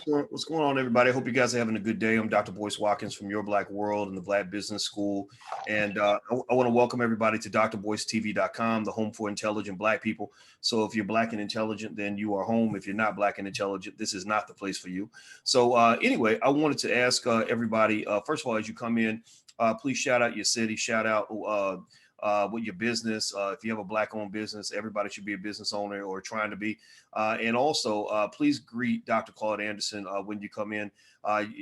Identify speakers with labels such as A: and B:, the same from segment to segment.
A: What's going on, everybody? I hope you guys are having a good day. I'm Dr. Boyce Watkins from Your Black World and the Black Business School. And I want to welcome everybody to drboycetv.com, the home for intelligent Black people. So if you're Black and intelligent, then you are home. If you're not Black and intelligent, this is not the place for you. So anyway, I wanted to ask everybody, first of all, as you come in, please shout out your city, shout out with your business. If you have a Black-owned business, everybody should be a business owner or trying to be. And also, please greet Dr. Claud Anderson when you come in.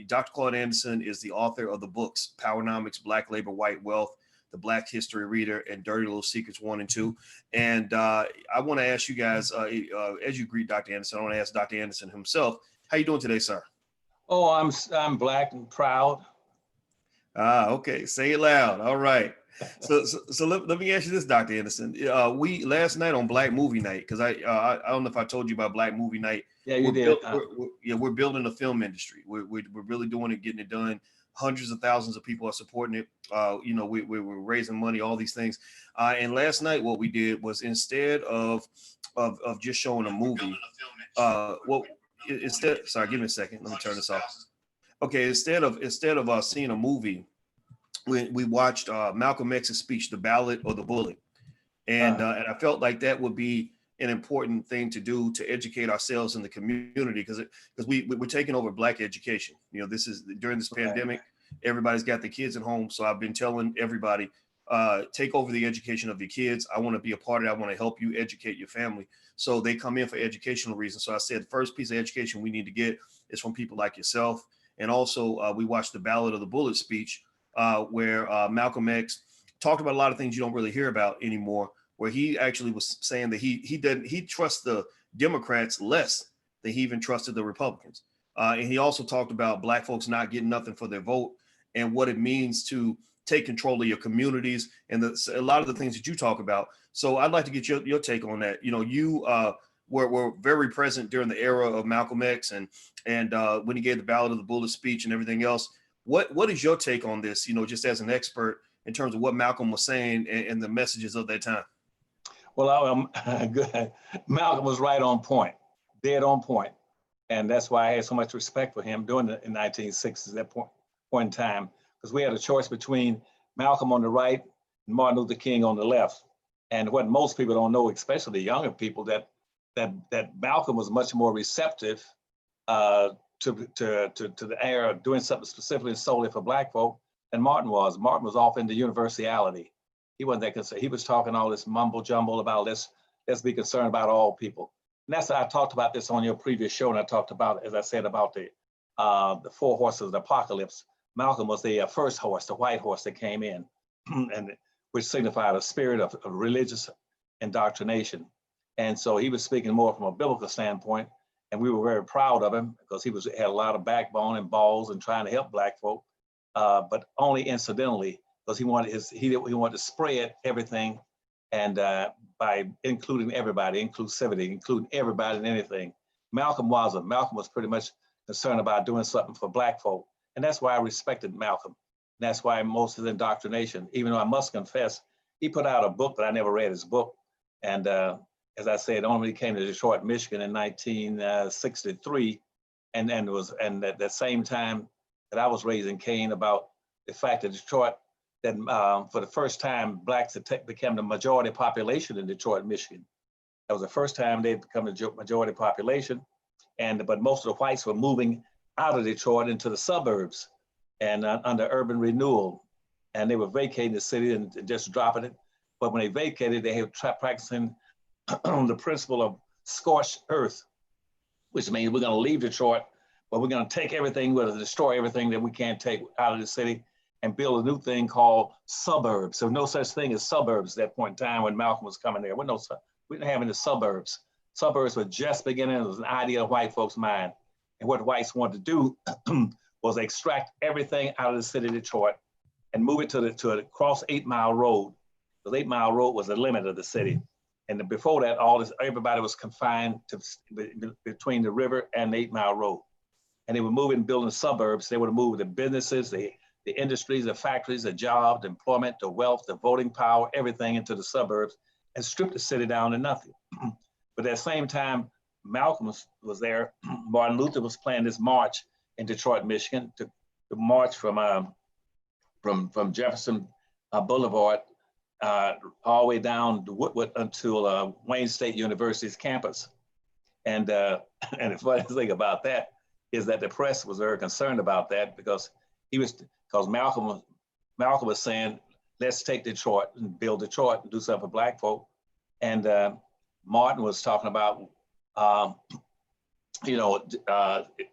A: Dr. Claud Anderson is the author of the books Powernomics, Black Labor, White Wealth, The Black History Reader, and Dirty Little Secrets 1 and 2. And I want to ask you guys, as you greet Dr. Anderson, I want to ask Dr. Anderson himself, how you doing today, sir?
B: Oh, I'm Black and proud.
A: Okay. Say it loud. All right. So let me ask you this, Dr. Anderson. We last night on Black Movie Night, because I don't know if I told you about Black Movie Night.
B: Yeah, you did.
A: We're building a film industry. We're really doing it, getting it done. Hundreds of thousands of people are supporting it. We're raising money, all these things. And last night, what we did was instead of just showing a movie, sorry, give me a second. Let me turn this off. Okay, instead of seeing a movie, we watched Malcolm X's speech, The Ballot or the Bullet. And I felt like that would be an important thing to do to educate ourselves in the community, because we're taking over Black education. You know, this is during this pandemic, everybody's got the kids at home. So I've been telling everybody, take over the education of your kids. I want to be a part of it. I want to help you educate your family. So they come in for educational reasons. So I said, the first piece of education we need to get is from people like yourself. And also we watched the Ballot of the Bullet speech, where Malcolm X talked about a lot of things you don't really hear about anymore, where he actually was saying that he trusts the Democrats less than he even trusted the Republicans. And he also talked about Black folks not getting nothing for their vote and what it means to take control of your communities and a lot of the things that you talk about. So I'd like to get your take on that. You know, you were very present during the era of Malcolm X and when he gave the Ballot of the Bullet speech and everything else. What is your take on this, you know, just as an expert in terms of what Malcolm was saying and the messages of that time?
B: Well, good. Malcolm was right on point, dead on point. And that's why I had so much respect for him during the 1960s, that point in time, because we had a choice between Malcolm on the right and Martin Luther King on the left. And what most people don't know, especially the younger people, that Malcolm was much more receptive to the era, doing something specifically solely for Black folk than Martin was. Martin was off into universality. He wasn't that concerned. He was talking all this mumble jumble about let's be concerned about all people. And that's, I talked about this on your previous show, and I talked about, as I said, about the four horses of the apocalypse. Malcolm was the first horse, the white horse that came in, and which signified a spirit of religious indoctrination. And so he was speaking more from a biblical standpoint. And we were very proud of him because he had a lot of backbone and balls and trying to help Black folk, but only incidentally, because he wanted to spread everything, and by including everybody, inclusivity, including everybody and anything. Malcolm wasn't. Malcolm was pretty much concerned about doing something for Black folk, and that's why I respected Malcolm. And that's why most of the indoctrination, even though I must confess, he put out a book, but I never read his book, and as I said, only came to Detroit, Michigan in 1963. And at the same time that I was raising Cain, about the fact that Detroit, that for the first time, Blacks became the majority population in Detroit, Michigan. That was the first time they'd become the majority population. But most of the whites were moving out of Detroit into the suburbs and under urban renewal. And they were vacating the city and just dropping it. But when they vacated, they had practicing the principle of scorched earth, which means we're going to leave Detroit, but we're going to take everything, we're going to destroy everything that we can't take out of the city and build a new thing called suburbs. So no such thing as suburbs at that point in time when Malcolm was coming there. We didn't have any suburbs. Suburbs were just beginning. It was an idea of white folks' mind. And what whites wanted to do was extract everything out of the city of Detroit and move it to across 8 Mile Road. Because 8 Mile Road was the limit of the city. And before that, everybody was confined to between the river and the 8 Mile Road. And they were moving, building suburbs. They would move the businesses, the industries, the factories, the jobs, the employment, the wealth, the voting power, everything into the suburbs and strip the city down to nothing. But at the same time, Malcolm was there. Martin Luther was planning this march in Detroit, Michigan, to march from Jefferson Boulevard all the way down to Woodward until Wayne State University's campus. And the funny thing about that is that the press was very concerned about that because Malcolm was saying, let's take Detroit and build Detroit and do something for Black folk. And Martin was talking about,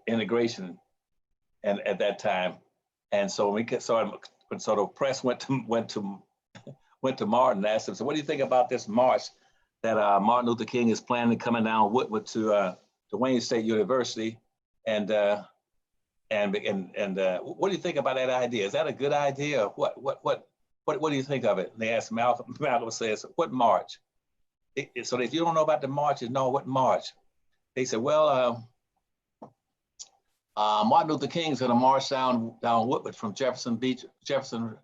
B: integration, and at that time. And so the press went to Martin and asked him, so what do you think about this march that Martin Luther King is planning coming down Woodward to Wayne State University? And what do you think about that idea? Is that a good idea? What do you think of it? And they asked Malcolm. Malcolm says, what march? So if you don't know about the march, you know what march? They said, well, Martin Luther King's going to march down Woodward from Jefferson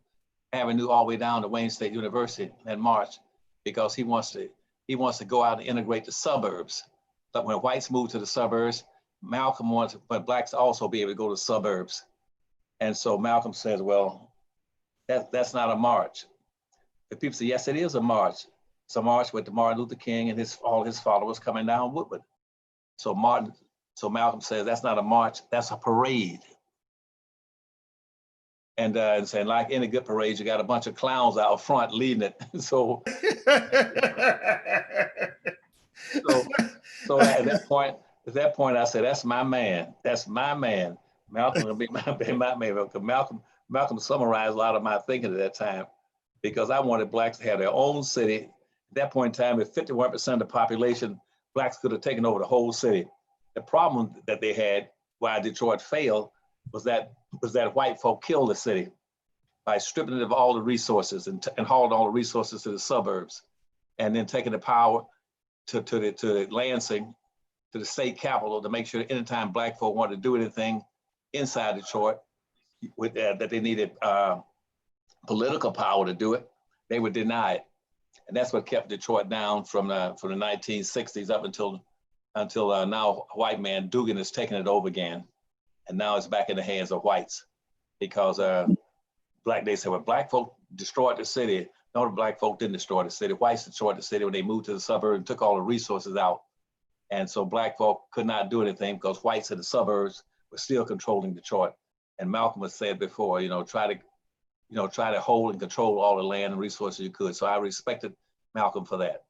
B: Avenue all the way down to Wayne State University and march because he wants to go out and integrate the suburbs. But when whites move to the suburbs, Malcolm wants, but blacks also be able to go to the suburbs. And so Malcolm says, well, that's not a march. The people say, yes, it is a march. It's a march with Martin Luther King and all his followers coming down Woodward. So Malcolm says, that's not a march, that's a parade. And saying, like any good parade, you got a bunch of clowns out front leading it. So at that point, I said, that's my man. That's my man. Malcolm will be my man. Because Malcolm summarized a lot of my thinking at that time, because I wanted blacks to have their own city. At that point in time, if 51% of the population, blacks could have taken over the whole city. The problem that they had, why Detroit failed, was that white folk killed the city by stripping it of all the resources and hauled all the resources to the suburbs, and then taking the power to Lansing, to the state capital, to make sure that anytime black folk wanted to do anything inside Detroit, that they needed political power to do it, they would deny it. And that's what kept Detroit down from the 1960s up until now. White man Dugan has taken it over again, and now it's back in the hands of whites, because they said, well, black folk destroyed the city. No, the black folk didn't destroy the city. Whites destroyed the city when they moved to the suburbs and took all the resources out. And so black folk could not do anything because whites in the suburbs were still controlling Detroit. And Malcolm has said before, try to hold and control all the land and resources you could. So I respected Malcolm for that.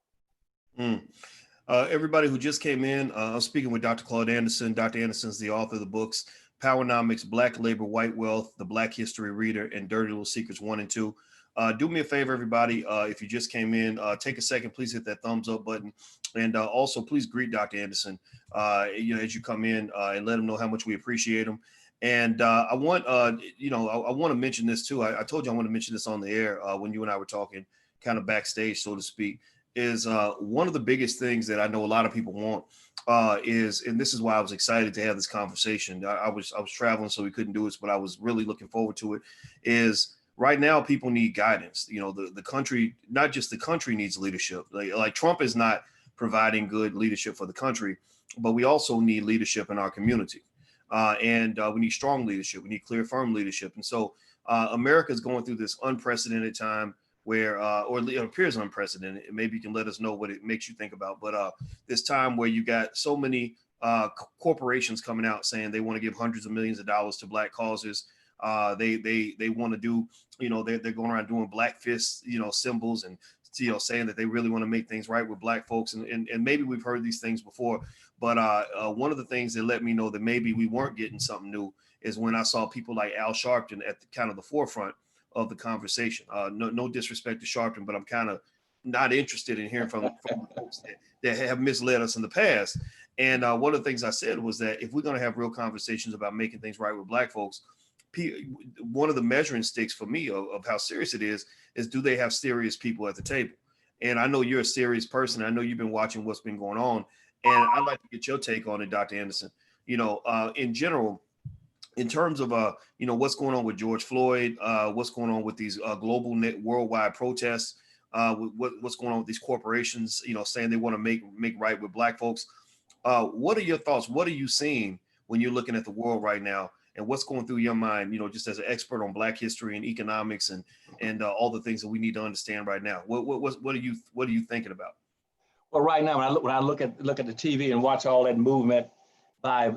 A: Everybody who just came in, I'm speaking with Dr. Claud Anderson. Dr. Anderson is the author of the books Powernomics, Black Labor, White Wealth, The Black History Reader, and Dirty Little Secrets 1 and 2. Do me a favor, everybody. If you just came in, take a second, please hit that thumbs up button. And also, please greet Dr. Anderson, as you come in, and let him know how much we appreciate him. And I want to mention this too. I told you I want to mention this on the air when you and I were talking kind of backstage, so to speak, is one of the biggest things that I know a lot of people want is, and this is why I was excited to have this conversation. I was traveling, so we couldn't do it, but I was really looking forward to it, is right now people need guidance. The country, not just the country, needs leadership. Like Trump is not providing good leadership for the country, but we also need leadership in our community. And we need strong leadership. We need clear, firm leadership. And so America is going through this unprecedented time where, or it appears unprecedented. Maybe you can let us know what it makes you think about. But this time where you got so many corporations coming out saying they want to give hundreds of millions of dollars to Black causes. They want to do, they're going around doing black fist, symbols, and saying that they really want to make things right with Black folks. And maybe we've heard these things before, but one of the things that let me know that maybe we weren't getting something new is when I saw people like Al Sharpton at the kind of the forefront of the conversation. No disrespect to Sharpton, but I'm kind of not interested in hearing from folks that have misled us in the past. And one of the things I said was that if we're going to have real conversations about making things right with Black folks, one of the measuring sticks for me of how serious it is do they have serious people at the table? And I know you're a serious person. I know you've been watching what's been going on, and I'd like to get your take on it, Dr. Anderson. In general, in terms of what's going on with George Floyd, what's going on with these global worldwide protests, what's going on with these corporations, saying they want to make right with Black folks. What are your thoughts? What are you seeing when you're looking at the world right now, and what's going through your mind? You know, just as an expert on Black history and economics and all the things that we need to understand right now. What are you thinking about?
B: Well, right now, when I look at the TV and watch all that movement by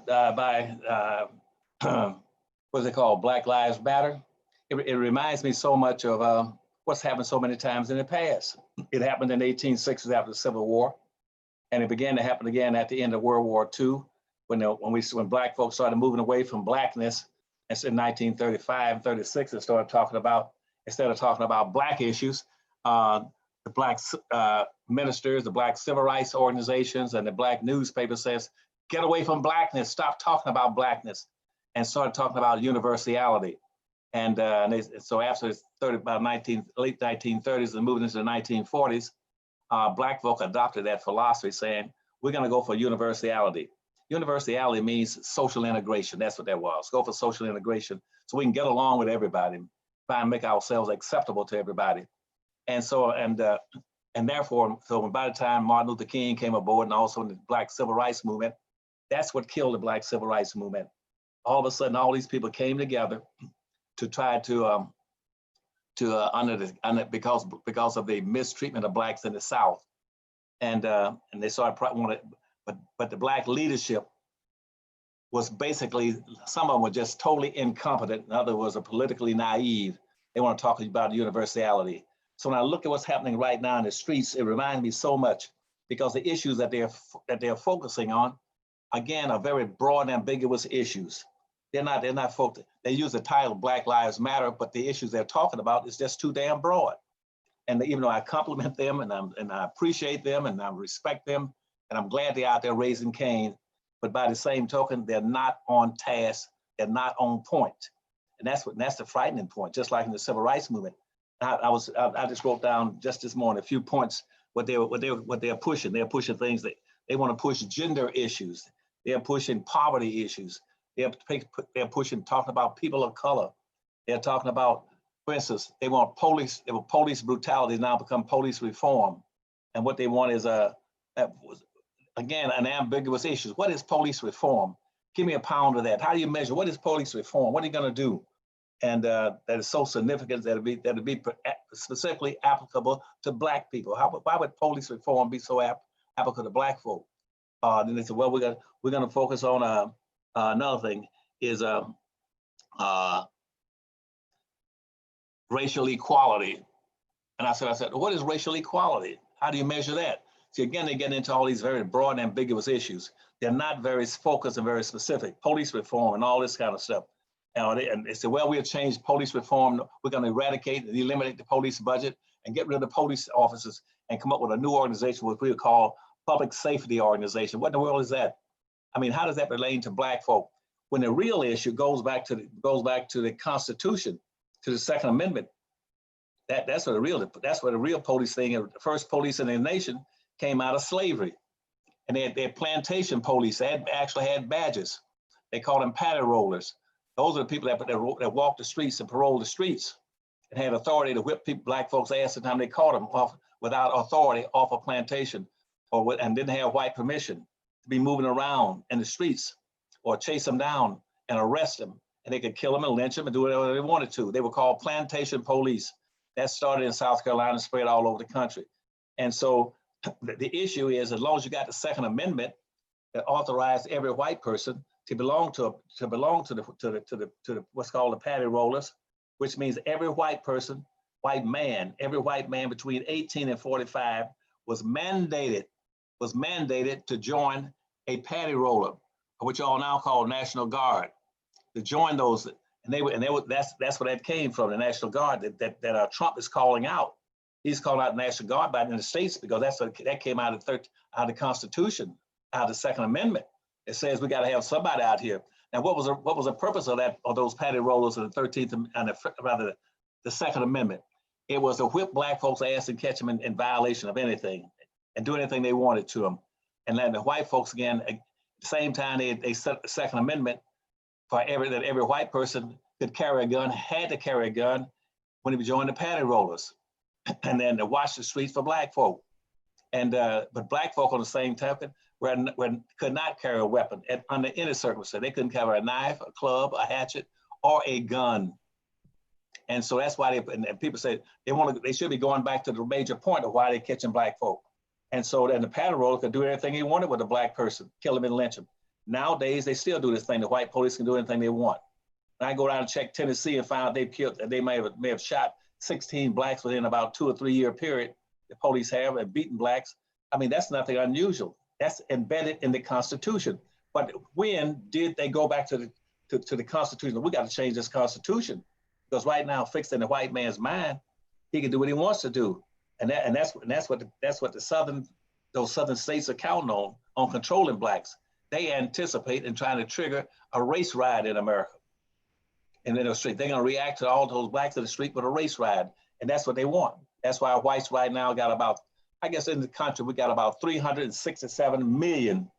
B: what's it called, Black Lives Matter, it reminds me so much of what's happened so many times in the past. It happened in the 1860s after the Civil War, and it began to happen again at the end of World War II, when Black folks started moving away from Blackness. And in 1935, 36, they started talking about, instead of talking about Black issues, the Black ministers, the Black civil rights organizations, and the Black newspaper says, get away from Blackness, stop talking about Blackness, and started talking about universality. And so after about late 1930s and moving into the 1940s, Black folk adopted that philosophy, saying, we're going to go for universality. Universality means social integration. That's what that was. Go for social integration so we can get along with everybody, try and make ourselves acceptable to everybody. And so, and therefore, so by the time Martin Luther King came aboard, and also the Black civil rights movement, that's what killed the Black civil rights movement. All of a sudden, all these people came together to try to because of the mistreatment of Blacks in the South, and they started but the Black leadership was basically, some of them were just totally incompetent, and others was politically naive. They want to talk about universality. So when I look at what's happening right now in the streets, it reminds me so much, because the issues that they're focusing on, again, are very broad and ambiguous issues. They're not focused. They use the title Black Lives Matter, but the issues they're talking about is just too damn broad. And even though I compliment them and I appreciate them and I respect them, and I'm glad they're out there raising Cain, but by the same token, they're not on task. They're not on point, and that's the frightening point. Just like in the civil rights movement, I just wrote down just this morning a few points what they're pushing. They're pushing things that they want to push: gender issues. They're pushing poverty issues. They're pushing talking about people of color. They're talking about, for instance, they want police brutality now become police reform, and what they want is again, an ambiguous issue. What is police reform? Give me a pound of that. How do you measure? What is police reform? What are you going to do? And that is so significant that it'd be specifically applicable to Black people. Why would police reform be so applicable to Black folk? Then they said, well, we're gonna focus on another thing is racial equality. And I said, what is racial equality? How do you measure that? See, again, they get into all these very broad and ambiguous issues. They're not very focused and very specific. Police reform and all this kind of stuff. And they said, well, we'll change police reform. We're going to eradicate and eliminate the police budget and get rid of the police officers and come up with a new organization, which we would call public safety organization. What in the world is that? I mean, how does that relate to Black folk? When the real issue goes back to the Constitution, to the Second Amendment. That's where the real police thing. The first police in the nation came out of slavery, and they had plantation police. They actually had badges. They called them paddy rollers. Those are the people that walked the streets and paroled the streets, and had authority to whip Black folks' ass the time they caught them off without authority off a plantation, and didn't have white permission to be moving around in the streets, or chase them down and arrest them, and they could kill them and lynch them and do whatever they wanted to. They were called plantation police. That started in South Carolina and spread all over the country. And so the issue is, as long as you got the Second Amendment that authorized every white person to belong to the what's called the paddy rollers, which means every white person, every white man between 18 and 45 was mandated to join a paddy roller, which y'all now call National Guard, to join those. And that's where that came from, the National Guard that Trump is calling out. He's calling out the National Guard in the states because that came out of the Constitution, out of the Second Amendment. It says we got to have somebody out here. Now, what was the purpose of those paddy rollers in the 13th and the Second Amendment? It was to whip Black folks' ass and catch them in violation of anything and do anything they wanted to them. And then the white folks, again, at the same time, they set the Second Amendment that every white person could carry a gun, had to carry a gun when he joined the paddy rollers, and then to watch the streets for Black folk. And but Black folk on the same token, could not carry a weapon under any circumstance. They couldn't carry a knife, a club, a hatchet, or a gun. And so that's why and people say they should be going back to the major point of why they're catching black folk. And so then the patrol could do anything he wanted with a black person, kill him and lynch him. Nowadays, they still do this thing. The white police can do anything they want. And I go down and check Tennessee and find out they may have shot 16 blacks within about 2 or 3 year period. The police have and beaten blacks. I mean, that's nothing unusual. That's embedded in the Constitution. But when did they go back to the Constitution? We got to change this Constitution, because right now, fixed in the white man's mind, he can do what he wants to do, and that's what those southern states are counting on controlling blacks. They anticipate and trying to trigger a race riot in America, and in the street they're going to react to all those blacks in the street with a race riot, and that's what they want. That's why whites right now got about, I guess in the country, we got about 367 million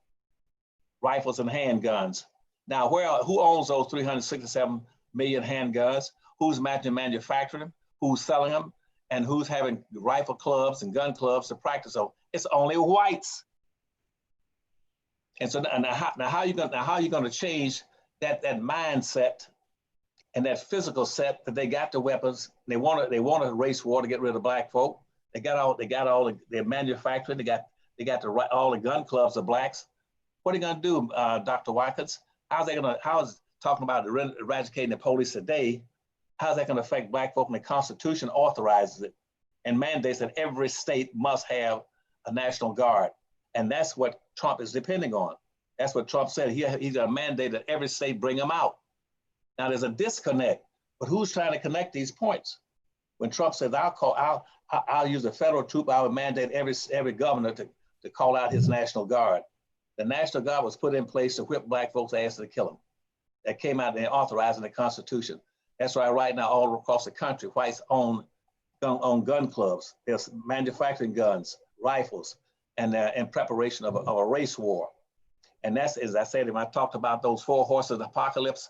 B: rifles and handguns. Now, who owns those 367 million handguns? Who's manufacturing them? Who's selling them? And who's having rifle clubs and gun clubs to practice on? It's only whites. And so now how are you going to change that mindset and that physical set that they got the weapons? They want a race war to get rid of black folk. They're manufacturing. They got all the gun clubs of blacks. What are they going to do, Dr. Watkins? How is talking about eradicating the police today? How's that going to affect black folk? And the Constitution authorizes it and mandates that every state must have a National Guard. And that's what Trump is depending on. That's what Trump said. He's going to mandate that every state bring them out. Now there's a disconnect, but who's trying to connect these points? When Trump says, I'll use a federal troop, I would mandate every governor to call out his National Guard. The National Guard was put in place to whip black folks' ass to kill them. That came out and authorized in the Constitution. That's why right now all across the country, whites own gun clubs. They're manufacturing guns, rifles, and in preparation of a race war. And that's, as I said, when I talked about those 4 horses of the apocalypse,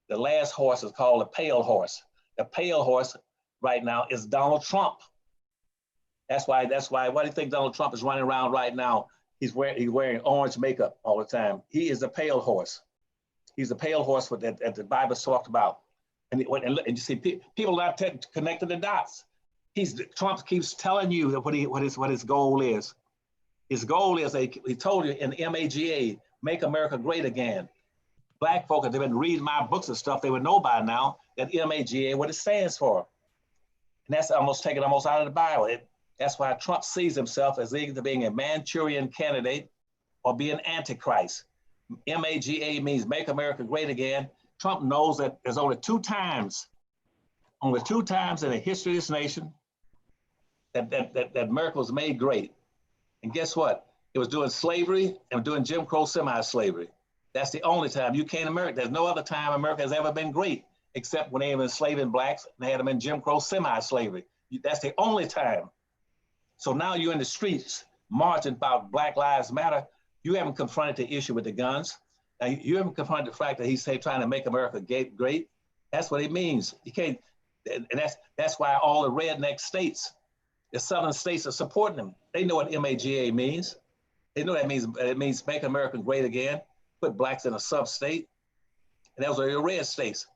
B: the last horse is called a pale horse. The pale horse right now is Donald Trump. That's why, why do you think Donald Trump is running around right now? He's wearing orange makeup all the time. He is a pale horse. He's a pale horse that the Bible talked about. And you see, people are not connecting the dots. Trump keeps telling you that what his goal is. His goal is, he told you in MAGA, Make America Great Again. Black folk, if they've been reading my books and stuff, they would know by now that MAGA, what it stands for. And that's taken out of the Bible. That's why Trump sees himself as either being a Manchurian candidate or being Antichrist. MAGA means Make America Great Again. Trump knows that there's only two times in the history of this nation that America was made great. And guess what? It was doing slavery and doing Jim Crow semi-slavery. That's the only time. There's no other time America has ever been great, except when they were enslaving blacks and they had them in Jim Crow semi-slavery. That's the only time. So now you're in the streets marching about Black Lives Matter. You haven't confronted the issue with the guns. Now, you haven't confronted the fact that he's trying to make America great. That's what it means. You can't, and that's why all the redneck states, the southern states are supporting him. They know what MAGA means. They know that means. It means Make America Great Again, put blacks in a sub-state. And those are the red states.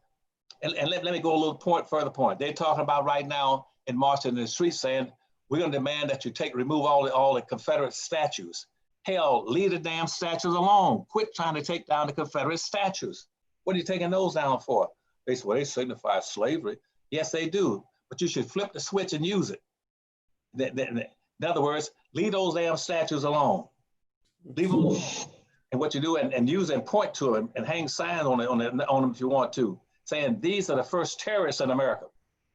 B: And let me go a little further point. They're talking about right now in marching in the streets saying, we're going to demand that you remove all the Confederate statues. Hell, leave the damn statues alone. Quit trying to take down the Confederate statues. What are you taking those down for? They say, well, they signify slavery. Yes, they do. But you should flip the switch and use it. In other words, leave those damn statues alone. Leave them alone. And what you do, and use and point to them and hang signs on them if you want to, saying these are the first terrorists in America.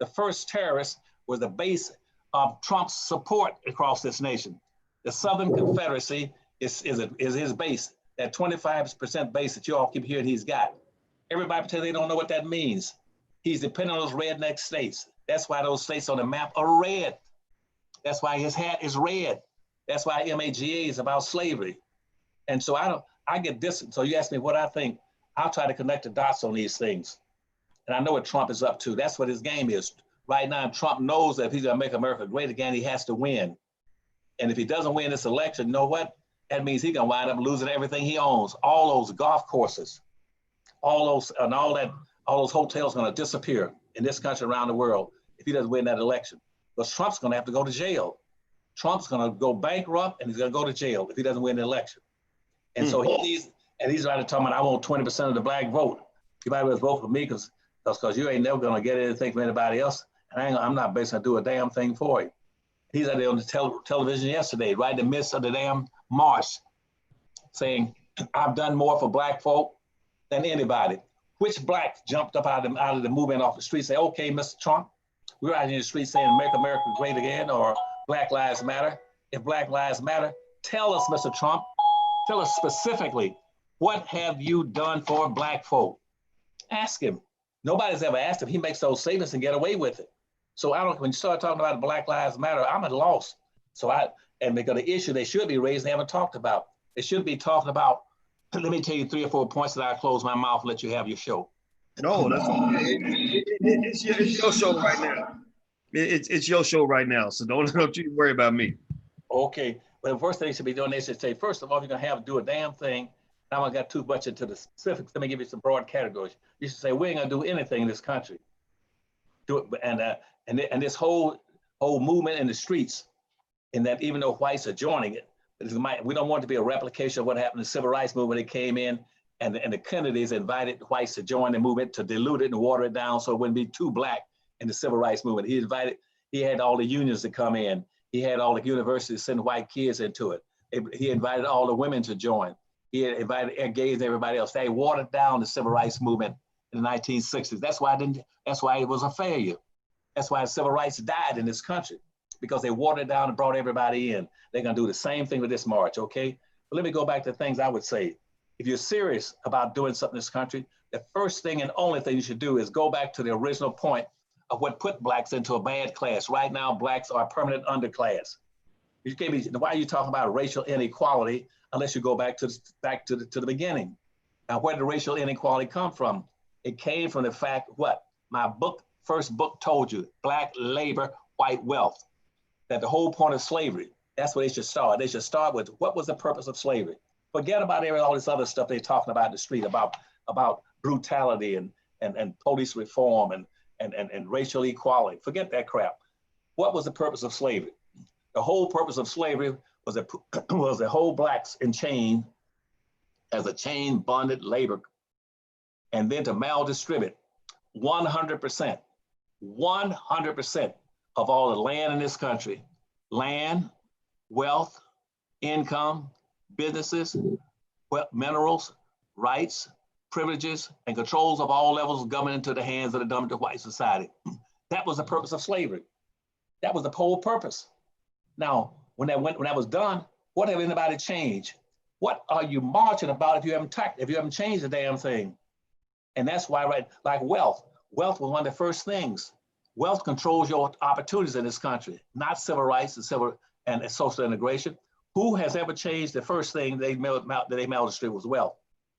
B: The first terrorists were the base of Trump's support across this nation. The Southern Confederacy is his base, that 25% base that you all keep hearing he's got. Everybody pretends they don't know what that means. He's depending on those redneck states. That's why those states on the map are red. That's why his hat is red. That's why MAGA is about slavery. And so I get this. So you ask me what I think, I'll try to connect the dots on these things. And I know what Trump is up to. That's what his game is. Right now, Trump knows that if he's gonna make America great again, he has to win. And if he doesn't win this election, you know what? that means he's gonna wind up losing everything he owns. All those golf courses, all those hotels gonna disappear in this country, around the world, if he doesn't win that election. Because Trump's gonna have to go to jail. Trump's gonna go bankrupt and he's gonna go to jail if he doesn't win the election. And so he's right to talk about, I want 20% of the black vote. You might as well vote for me because you ain't never gonna get anything from anybody else. And I'm not basically gonna do a damn thing for you. He's out there on the television yesterday, right in the midst of the damn march, saying, I've done more for black folk than anybody. Which black jumped up out of the movement off the street, say, okay, Mr. Trump, we're out in the street saying, make America great again, or Black Lives Matter. If Black Lives Matter, tell us, Mr. Trump, tell us specifically, what have you done for black folk? Ask him. Nobody's ever asked him. He makes those statements and get away with it. So when you start talking about Black Lives Matter, I'm at a loss. Because the issue they should be raised, they haven't talked about. They should be talking about, let me tell you 3 or 4 points that I close my mouth and let you have your show.
A: No, that's it's your show right now. It's your show right now. So don't you worry about me.
B: Okay. But the first thing they should be doing, they should say, first of all, if you're going to do a damn thing, now I got too much into the specifics. Let me give you some broad categories. You should say, we ain't going to do anything in this country. Do it. And this whole movement in the streets, in that even though whites are joining it, we don't want it to be a replication of what happened in the civil rights movement. It came in and the Kennedys invited whites to join the movement, to dilute it and water it down so it wouldn't be too black in the civil rights movement. He had all the unions to come in. He had all the universities to send white kids into it. He invited all the women to join. He invited gays and everybody else. They watered down the civil rights movement in the 1960s. That's why it was a failure. That's why civil rights died in this country, because they watered it down and brought everybody in. They're gonna do the same thing with this march, okay? But let me go back to things I would say. If you're serious about doing something in this country, the first thing and only thing you should do is go back to the original point of what put blacks into a bad class. Right now, blacks are a permanent underclass. You can't be, why are you talking about racial inequality unless you go back to the beginning? Now, where did the racial inequality come from? It came from the fact, what my first book told you, black labor, white wealth, that the whole point of slavery, that's where they should start. They should start with, what was the purpose of slavery? Forget about all this other stuff they're talking about in the street, about brutality and police reform and racial equality. Forget that crap. What was the purpose of slavery? The whole purpose of slavery was the whole blacks in chain, as a chain bonded labor, and then to maldistribute 100% of all the land in this country, land, wealth, income, businesses, minerals, rights, privileges, and controls of all levels of government into the hands of the dominant white society. That was the purpose of slavery. That was the whole purpose. Now, when that was done, what have anybody changed? What are you marching about if you haven't changed the damn thing? And that's why, right, like wealth was one of the first things. Wealth controls your opportunities in this country, not civil rights and social integration. Who has ever changed the first thing they maldistribute was wealth?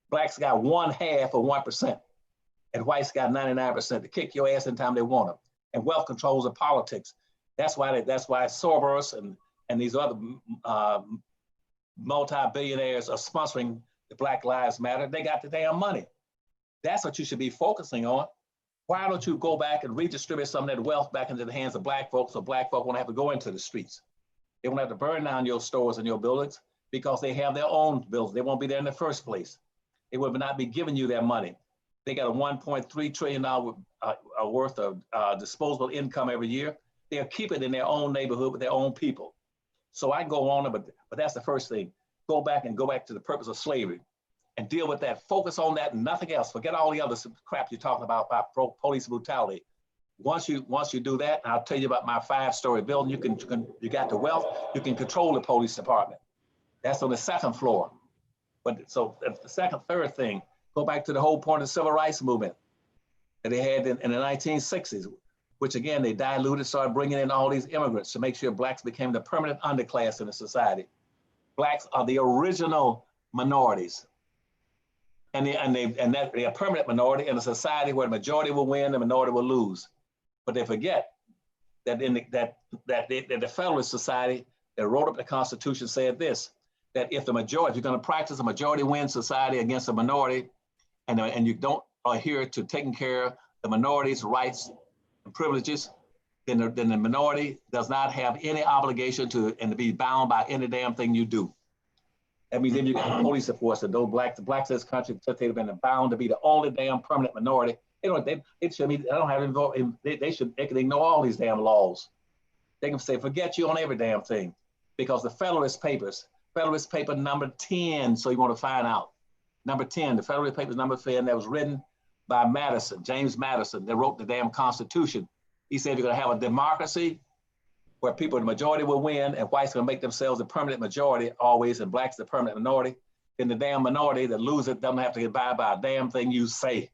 B: Blacks got 1/2 of 1%, and whites got 99% to kick your ass anytime they want them. And wealth controls the politics. That's why Soros and these other multi-billionaires are sponsoring the Black Lives Matter. They got the damn money. That's what you should be focusing on. Why don't you go back and redistribute some of that wealth back into the hands of black folks, so black folk won't have to go into the streets? They won't have to burn down your stores and your buildings because they have their own buildings. They won't be there in the first place. They will not be giving you their money. They got a $1.3 trillion worth of disposable income every year. They'll keep it in their own neighborhood with their own people. So I go on, but that's the first thing. Go back to the purpose of slavery and deal with that. Focus on that and nothing else. Forget all the other crap you're talking about police brutality. Once you do that, and I'll tell you about my 5-story building, you got the wealth, you can control the police department. That's on the 2nd floor. But so the third thing, go back to the whole point of the civil rights movement that they had in the 1960s, which again, they diluted, started bringing in all these immigrants to make sure blacks became the permanent underclass in the society. Blacks are the original minorities. And they're a permanent minority in a society where the majority will win, the minority will lose. But they forget that the Federalist Society that wrote up the Constitution said this, that if you're going to practice a majority win society against a minority, and you don't adhere to taking care of the minority's rights and privileges, then the minority does not have any obligation to be bound by any damn thing you do. That means if you got police force and those the blacks in this country, since they've been bound to be the only damn permanent minority, they don't have involved. They can ignore all these damn laws. They can say, forget you on every damn thing, because the Federalist Papers, Federalist Paper number 10, so you want to find out. Number 10, the Federalist Papers number 10, that was written by Madison, James Madison, that wrote the damn Constitution. He said you're going to have a democracy where people, the majority will win, and whites are going to make themselves the permanent majority always, and blacks the permanent minority. Then the damn minority that loses doesn't have to get by a damn thing you say.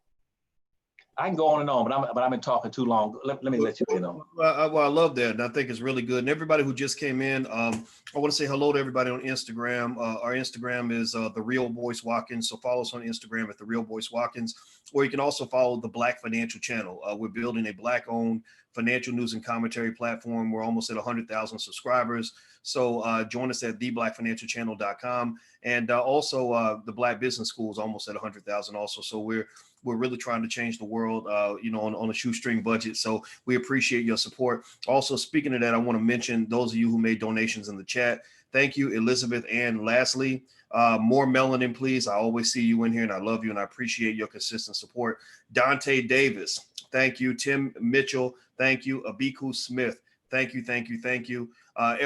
B: I can go on and on, but I've been talking too long. Let me let you in on.
A: Well, I love that, and I think it's really good. And everybody who just came in, I want to say hello to everybody on Instagram. Our Instagram is The Real Boyce Watkins, so follow us on Instagram at The Real Boyce Watkins, or you can also follow the Black Financial Channel. We're building a Black-owned financial news and commentary platform. We're almost at 100,000 subscribers. So join us at theblackfinancialchannel.com, and also the Black Business School is almost at 100,000 also. So we're really trying to change the world, on a shoestring budget. So we appreciate your support. Also, speaking of that, I want to mention those of you who made donations in the chat. Thank you, Elizabeth. And lastly, more melanin, please. I always see you in here, and I love you, and I appreciate your consistent support. Dante Davis, thank you. Tim Mitchell, thank you. Abiku Smith, thank you, thank you, thank you.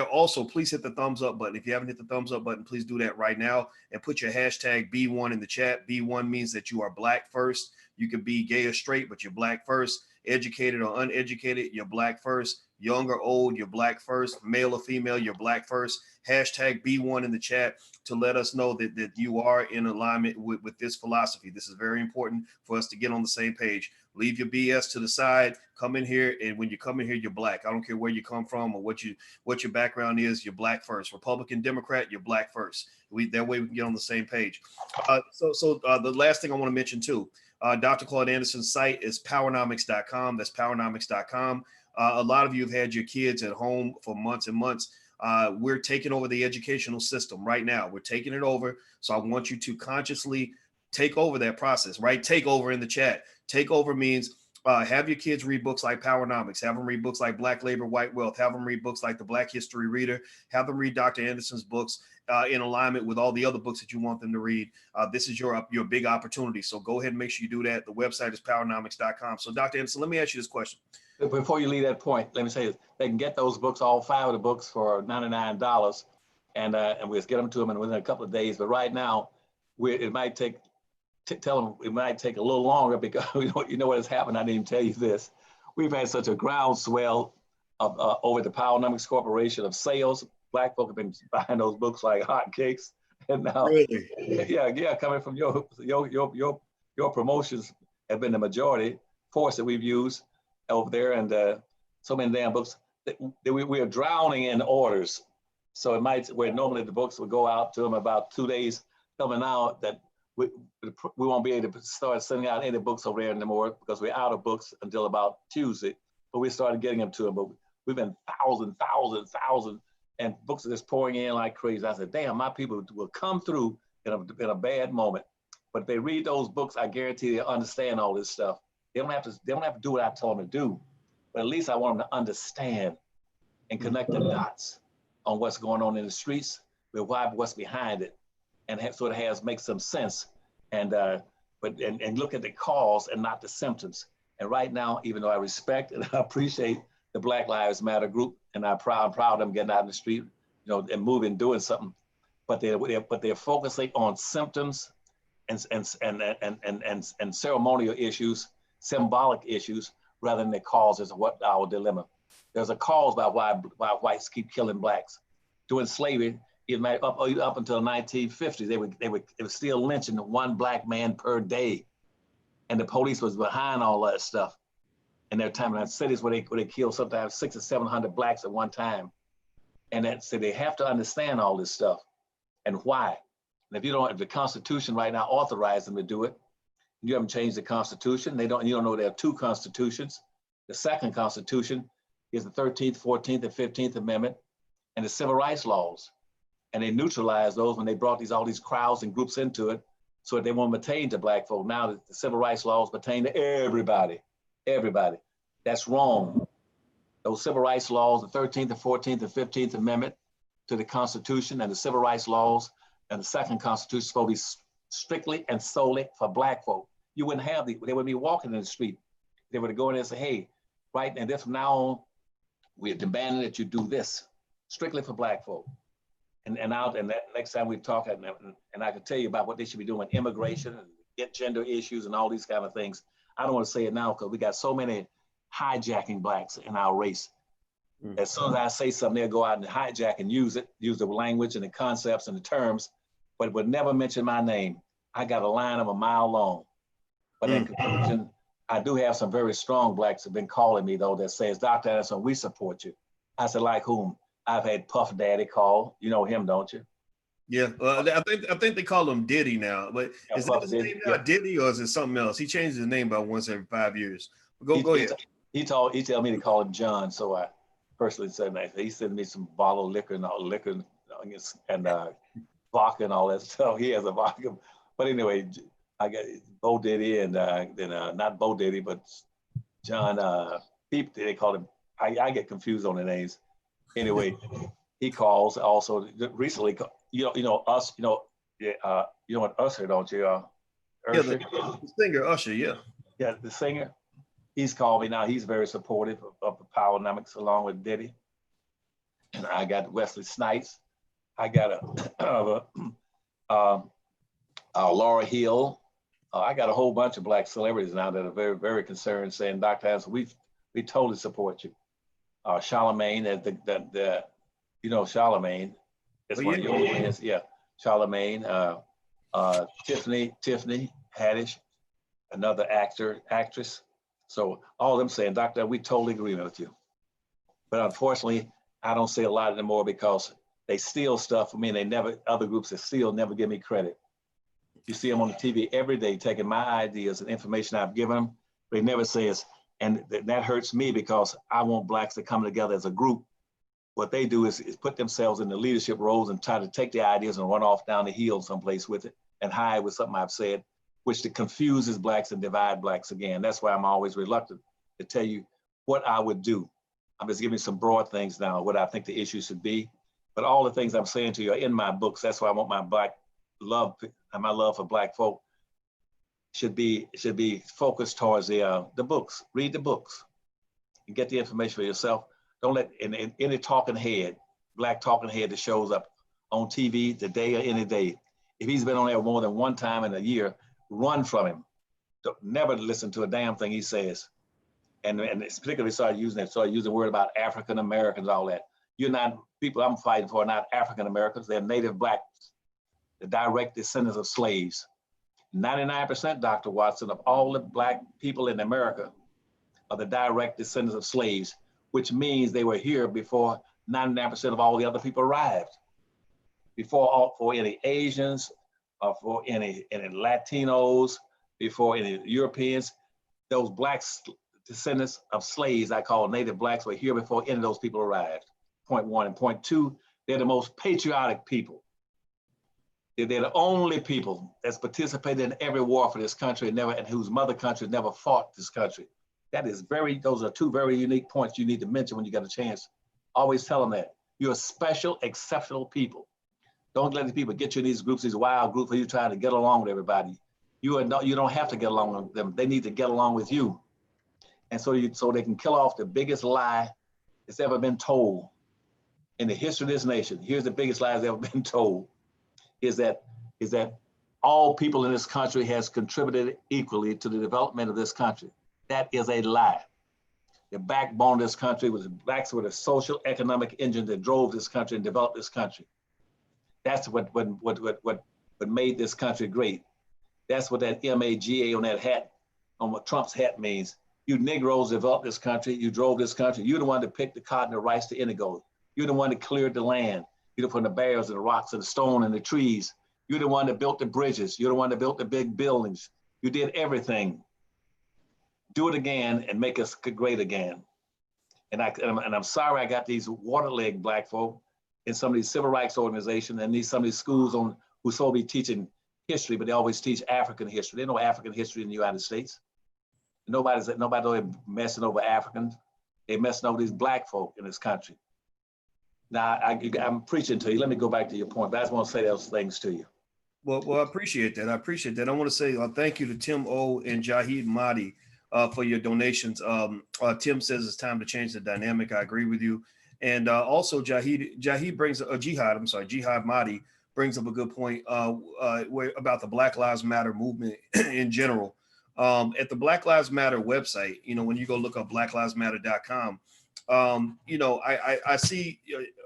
A: Also, please hit the thumbs up button. If you haven't hit the thumbs up button, please do that right now, and put your hashtag B1 in the chat. B1 means that you are Black first. You could be gay or straight, but you're Black first. Educated or uneducated, you're Black first. Young or old, you're Black first. Male or female, you're Black first. Hashtag B1 in the chat to let us know that you are in alignment with this philosophy. This is very important for us to get on the same page. Leave your BS to the side. Come in here, and when you come in here, you're Black. I don't care where you come from or what your background is. You're Black first. Republican, Democrat, you're Black first. That way we can get on the same page. So the last thing I want to mention too, Dr. Claud Anderson's site is powernomics.com. That's powernomics.com. A lot of you have had your kids at home for months and months. We're taking over the educational system right now. We're taking it over. So I want you to consciously take over that process, right? Take over in the chat. Take over means have your kids read books like Powernomics, have them read books like Black Labor, White Wealth, have them read books like the Black History Reader, have them read Dr. Anderson's books in alignment with all the other books that you want them to read. This is your big opportunity. So go ahead and make sure you do that. The website is powernomics.com. So Dr. Anderson, let me ask you this question.
B: Before you leave that point, let me say this. They can get those books, all 5 of the books, for $99, and we'll get them to them within a couple of days. But right now, it might take it might take a little longer, because you know what has happened. I didn't even tell you this. We've had such a groundswell of over the Powernomics Corporation of sales. Black folk have been buying those books like hotcakes, and now,
A: Really?
B: yeah, coming from your promotions have been the majority force that we've used over there, and so many damn books that we are drowning in orders. So it might, where normally the books would go out to them about 2 days, coming out that we won't be able to start sending out any books over there anymore, because we're out of books until about Tuesday. But we started getting them to them, but we've been thousands, and books are just pouring in like crazy. I said, damn, my people will come through in a bad moment. But if they read those books, I guarantee they'll understand all this stuff. They don't have to do what I tell them to do, but at least I want them to understand and connect the dots on what's going on in the streets with what's behind it, and so it makes some sense, and look at the cause and not the symptoms. And right now, even though I respect and I appreciate the Black Lives Matter group, and I'm proud of them getting out in the street, and moving, doing something, but they're focusing on symptoms and ceremonial issues, symbolic issues, rather than the causes of what our dilemma. There's a cause by why whites keep killing blacks. During slavery, up until the 1950s, they were still lynching 1 black man per day, and the police was behind all that stuff. And there are times in cities where they kill sometimes 600 or 700 blacks at one time, and so they have to understand all this stuff and why. And if the Constitution right now authorizes them to do it, you haven't changed the Constitution. You don't know there are 2 constitutions. The second Constitution is the 13th, 14th, and 15th Amendment, and the Civil Rights laws. and they neutralized those when they brought all these crowds and groups into it, so that they won't pertain to black folk. Now the civil rights laws pertain to everybody, everybody. That's wrong. Those civil rights laws, the 13th, the 14th, the 15th Amendment to the Constitution, and the civil rights laws and the second Constitution is supposed to be strictly and solely for black folk. You wouldn't have they would be walking in the street. They would go in there and say, hey, right, and then from now on, we're demanding that you do this strictly for black folk. And that next time we talk, and I can tell you about what they should be doing with immigration and get gender issues and all these kind of things. I don't want to say it now because we got so many hijacking blacks in our race. As soon as I say something, they'll go out and hijack and use the language and the concepts and the terms, but would never mention my name. I got a line of a mile long. But in conclusion, I do have some very strong blacks have been calling me though that says, Dr. Anderson, we support you. I said, like whom? I've had Puff Daddy call. You know him, don't you?
A: Yeah, I think they call him Diddy now. But is that his name now, Diddy, or is it something else? He changes his name about once every 5 years. Go ahead.
B: He told me to call him John, so I personally said that. He sent me some bottled liquor and vodka and all that stuff. He has a vodka. But anyway, I got Bo Diddy and then not Bo Diddy, but John Peep. They call him. I get confused on the names. Anyway, he calls also recently. You know us. You know what Usher, don't you?
A: Yeah, the singer Usher. Yeah.
B: Yeah, the singer. He's called me now. He's very supportive of the Powernomics along with Diddy. And I got Wesley Snipes. I got Laura Hill. I got a whole bunch of black celebrities now that are very, very concerned, saying, Dr. Anderson, we totally support you. Charlemagne, Charlemagne. It's one of your friends. Yeah, Charlemagne. Tiffany Haddish, another actress. So all of them saying, Doctor, we totally agree with you. But unfortunately, I don't say a lot anymore because they steal stuff from me and other groups that steal never give me credit. You see them on the TV every day taking my ideas and information I've given them, but they never say it's, and that hurts me because I want blacks to come together as a group. What they do is put themselves in the leadership roles and try to take the ideas and run off down the hill someplace with it and hide with something I've said, which confuses blacks and divide blacks again. That's why I'm always reluctant to tell you what I would do. I'm just giving some broad things now, what I think the issue should be. But all the things I'm saying to you are in my books. That's why I want my black love and my love for black folk should be focused towards the books. Read the books and get the information for yourself. Don't let any talking head, black talking head that shows up on TV today or any day. If he's been on there more than one time in a year, run from him. Don't, never listen to a damn thing he says. And particularly started using the word about African Americans, all that. You're not, people I'm fighting for are not African Americans, they're native blacks, the direct descendants of slaves. 99%, Dr. Watson, of all the black people in America are the direct descendants of slaves, which means they were here before 99% of all the other people arrived. For any Asians, or for any Latinos, before any Europeans, those black descendants of slaves, I call native blacks, were here before any of those people arrived. Point one. And point two, they're the most patriotic people. They're the only people that's participated in every war for this country and whose mother country never fought this country. Those are two very unique points you need to mention when you get a chance. Always tell them that. You're a special, exceptional people. Don't let the people get you in these groups, these wild groups where you're trying to get along with everybody. You don't have to get along with them. They need to get along with you. And so they can kill off the biggest lie that's ever been told in the history of this nation. Here's the biggest lie that's ever been told, is that all people in this country has contributed equally to the development of this country. That is a lie. The backbone of this country was blacks were the social economic engine that drove this country and developed this country. That's what made this country great. That's what that MAGA on that hat, on what Trump's hat means. You Negroes developed this country. You drove this country. You're the one that picked the cotton, the rice, the indigo. You're the one that cleared the land. You're the one that the barrels and the rocks and the stone and the trees. You're the one that built the bridges. You're the one that built the big buildings. You did everything. Do it again and make us great again. And I'm sorry I got these water-leg black folk in some of these civil rights organizations and some of these schools who supposed to be teaching history, but they always teach African history. There's no African history in the United States. Nobody's messing over Africans. They're messing over these black folk in this country. Now, I'm preaching to you. Let me go back to your point, but I just want to say those things to you.
A: Well, I appreciate that. I want to say thank you to Tim O and Jahid Mahdi for your donations. Tim says it's time to change the dynamic. I agree with you. And also Jihad Mahdi brings up a good point about the Black Lives Matter movement in general. At the Black Lives Matter website, when you go look up blacklivesmatter.com, I see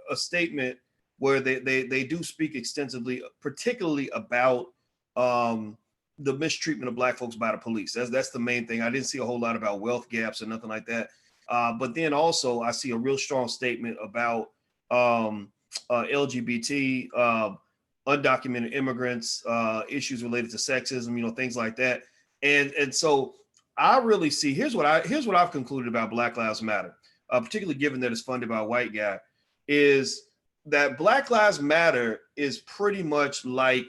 A: a statement where they do speak extensively, particularly about the mistreatment of Black folks by the police. That's the main thing. I didn't see a whole lot about wealth gaps or nothing like that. But then also I see a real strong statement about LGBT, undocumented immigrants, issues related to sexism, things like that. And so I really see, here's what I've concluded about Black Lives Matter, particularly given that it's funded by a white guy, is that Black Lives Matter is pretty much like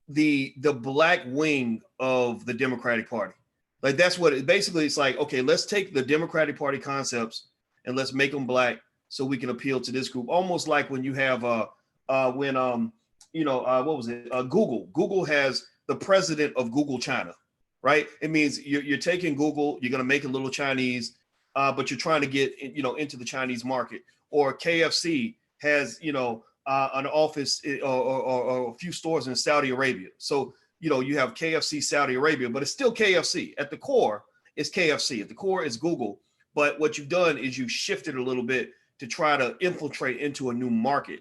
A: the black wing of the Democratic Party. Like that's what it basically, it's like, okay, let's take the Democratic Party concepts and let's make them black so we can appeal to this group. Almost like when you have Google has the president of Google China, right? It means you're taking Google, you're going to make it a little Chinese, but you're trying to get into the Chinese market. Or KFC has an office or a few stores in Saudi Arabia. So you have KFC Saudi Arabia, but it's still KFC. At the core, it's KFC. At the core, it's Google. But what you've done is you shifted a little bit to try to infiltrate into a new market.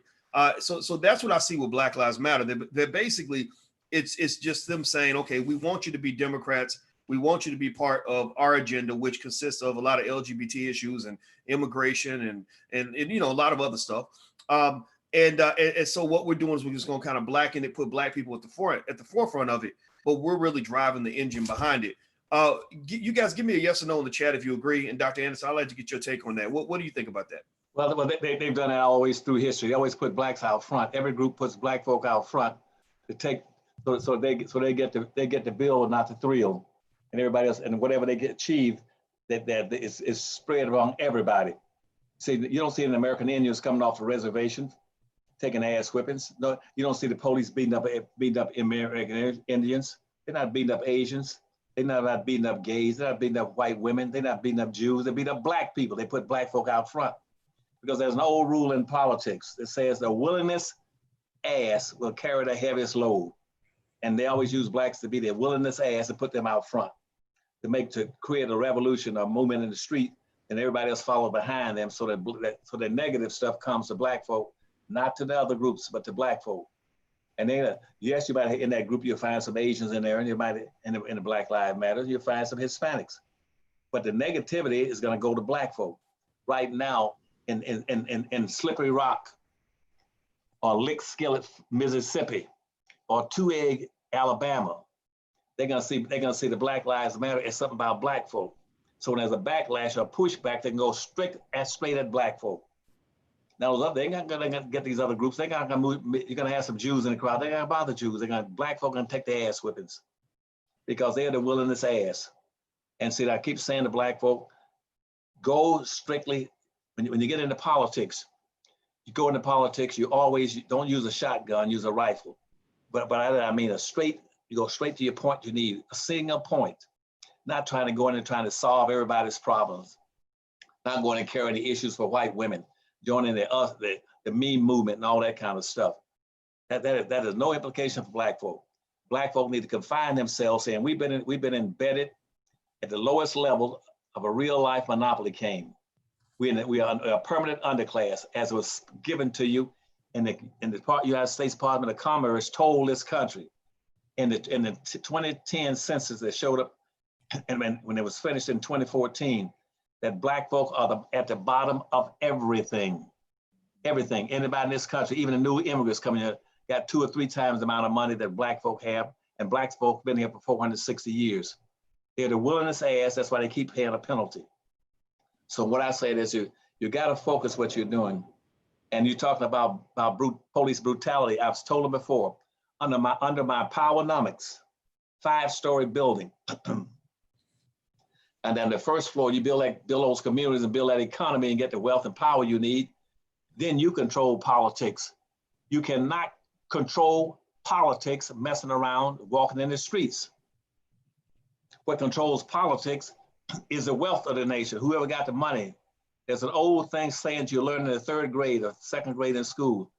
A: So that's what I see with Black Lives Matter. They're basically, it's just them saying, okay, we want you to be Democrats. We want you to be part of our agenda, which consists of a lot of LGBT issues and immigration and a lot of other stuff. And so what we're doing is we're just going to kind of blacken it, put Black people at the forefront of it, but we're really driving the engine behind it. You guys give me a yes or no in the chat if you agree. And Dr. Anderson, I'd like to get your take on that. What do you think about that?
B: Well, they've done it always through history. They always put blacks out front. Every group puts Black folk out front to take, so they get the bill, not the thrill, and everybody else, and whatever they get achieved, that is spread among everybody. See, you don't see the American Indians coming off the reservations taking ass whippings. No, you don't see the police beating up American Indians. They're not beating up Asians. They're not beating up gays. They're not beating up white women. They're not beating up Jews. They beat up Black people. They put Black folk out front because there's an old rule in politics that says the willingness ass will carry the heaviest load. And they always use Blacks to be their willingness ass and put them out front to create a revolution or movement in the street, and everybody else follow behind them so the negative stuff comes to Black folk, not to the other groups, but to Black folk. And then, yes, you might, in that group, you'll find some Asians in there, and you might, in the Black Lives Matter, you'll find some Hispanics. But the negativity is gonna go to Black folk. Right now, in Slippery Rock, or Lick Skillet, Mississippi, or Two Egg, Alabama, they're gonna see the Black Lives Matter as something about Black folk. So when there's a backlash or pushback, they can go straight at Black folk. Now, they're not gonna get these other groups. They're not gonna move. You're gonna have some Jews in the crowd. They're gonna bother Jews. Black folk gonna take their ass whippings because they're the willingness ass. And see, I keep saying to Black folk, go strictly, when you get into politics, you go into politics, you don't use a shotgun, use a rifle. But I mean you go straight to your point. You need a single point, not trying to go in and trying to solve everybody's problems, not going to carry the issues for white women, joining the meme movement and all that kind of stuff. That is no implication for Black folk. Black folk need to confine themselves, and we've been embedded at the lowest level of a real life monopoly game. We are a permanent underclass, as was given to you in the United States Department of Commerce told this country in the 2010 census that showed up, and when it was finished in 2014, that Black folk are at the bottom of everything. Everything. Anybody in this country, even the new immigrants coming here, got 2 or 3 times the amount of money that Black folk have, and Black folk been here for 460 years. They're the willingness ass. That's why they keep paying a penalty. So what I say is you got to focus what you're doing And you're talking about police brutality. I've told them before, under my Powernomics, 5-story building. And then the first floor, you build those communities and build that economy and get the wealth and power you need. Then you control politics. You cannot control politics messing around, walking in the streets. What controls politics is the wealth of the nation. Whoever got the money. There's an old thing saying you learn in the 3rd grade or 2nd grade in school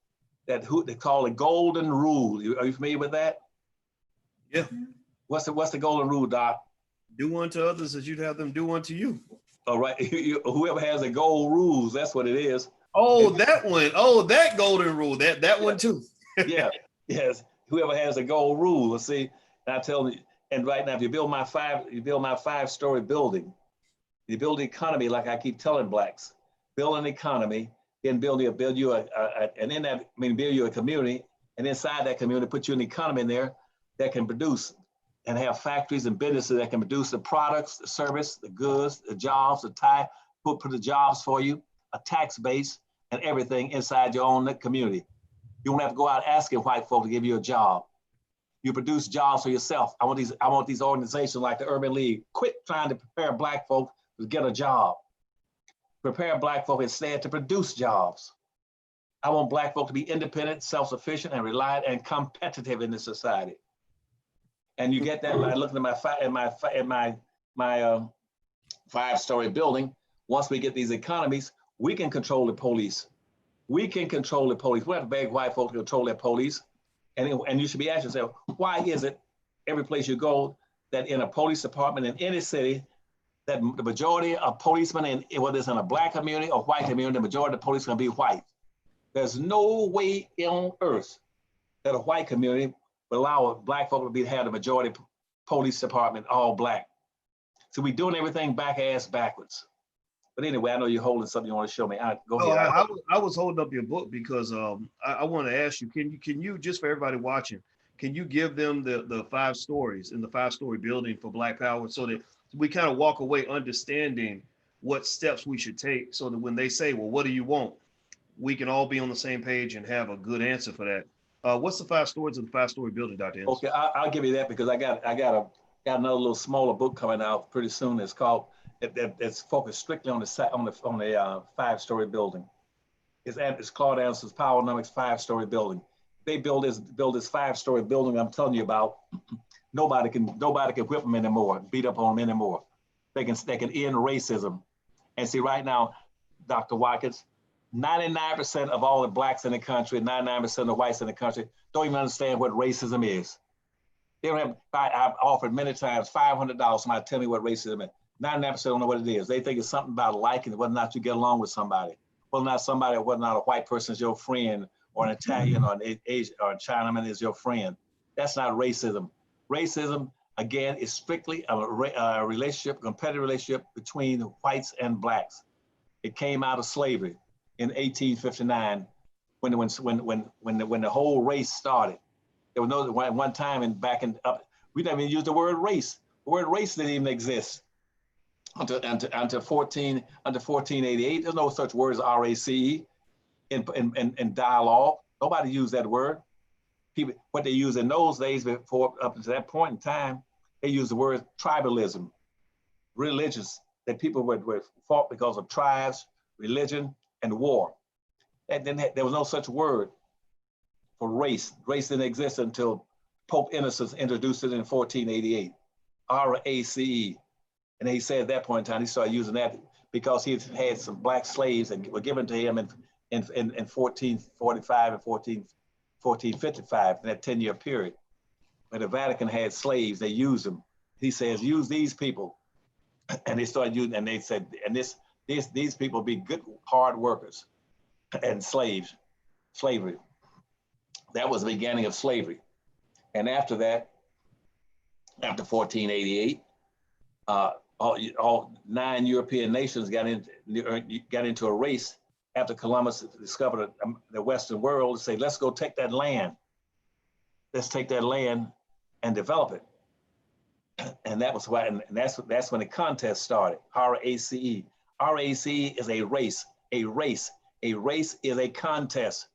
B: that they call it golden rule. Are you familiar with that?
A: Yeah.
B: What's the golden rule, Doc?
A: Do unto others as you'd have them do unto you.
B: All right. Whoever has the gold rules, that's what it is.
A: Oh, that one. Oh, that golden rule. That one too.
B: Yeah. Yes. Whoever has the gold rule. See, and I tell you, and right now, if you build my 5-story building, you build the economy like I keep telling blacks. Build an economy, then build you a community, and inside that community, put you an economy in there that can produce and have factories and businesses that can produce the products, the service, the goods, the jobs, put the jobs for you, a tax base, and everything inside your own community. You don't have to go out asking white folk to give you a job. You produce jobs for yourself. I want these organizations like the Urban League, quit trying to prepare black folk to get a job. Prepare black folk instead to produce jobs. I want black folk to be independent, self-sufficient, and reliant and competitive in this society. And you get that by looking at my 5-story building. Once we get these economies, we can control the police. We can control the police. We have to beg white folks to control their police. And you should be asking yourself, why is it every place you go that in a police department in any city, that the majority of policemen, whether it's in a black community or white community, the majority of the police are going to be white. There's no way on earth that a white community would allow black folk to have the majority police department all black. So we're doing everything backwards. But anyway, I know you're holding something you want to show me. Go ahead.
A: I was holding up your book because I want to ask you, can you just for everybody watching, can you give them the 5 stories in the 5-story building for Black Power so that we kind of walk away understanding what steps we should take so that when they say, well, what do you want? We can all be on the same page and have a good answer for that. What's the 5 stories of the 5-story building, Dr. Ennis?
B: Okay, I'll give you that because I got another little smaller book coming out pretty soon. It's called it's focused strictly on the 5-story building. It's Claud Anderson's Powernomics 5-story building. They build this 5-story building I'm telling you about. Nobody can whip them anymore, beat up on them anymore. They can end racism. And see, right now, Dr. Watkins, 99% of all the blacks in the country, 99% of the whites in the country don't even understand what racism is. They don't have. I've offered many times $500. Somebody tell me what racism is. 99% don't know what it is. They think it's something about liking whether or not you get along with somebody, whether or not a white person is your friend, or an Italian or an Asian or a Chinaman is your friend. That's not racism. Racism, again, is strictly a relationship, competitive relationship between the whites and blacks. It came out of slavery in 1859 when the whole race started. There was no one time we didn't even use the word race. The word race didn't even exist until 1488. There's no such word as RACE in dialogue. Nobody used that word. People, what they used in those days before up to that point in time, they used the word tribalism, religious, that people were fought because of tribes, religion, and war. And then there was no such word for race. Race didn't exist until Pope Innocent introduced it in 1488, RACE. And he said at that point in time, he started using that because he had some black slaves that were given to him in 1445 and 1455, in that 10-year period. When the Vatican had slaves, they used them. He says, use these people. And they started using, and they said, and these people be good, hard workers and slavery. That was the beginning of slavery. And after that, after 1488, all 9 European nations got into a race after Columbus discovered the Western world to say, let's go take that land. Let's take that land and develop it. And that was why, and that's when the contest started, RACE. RACE is a race, A race is a contest.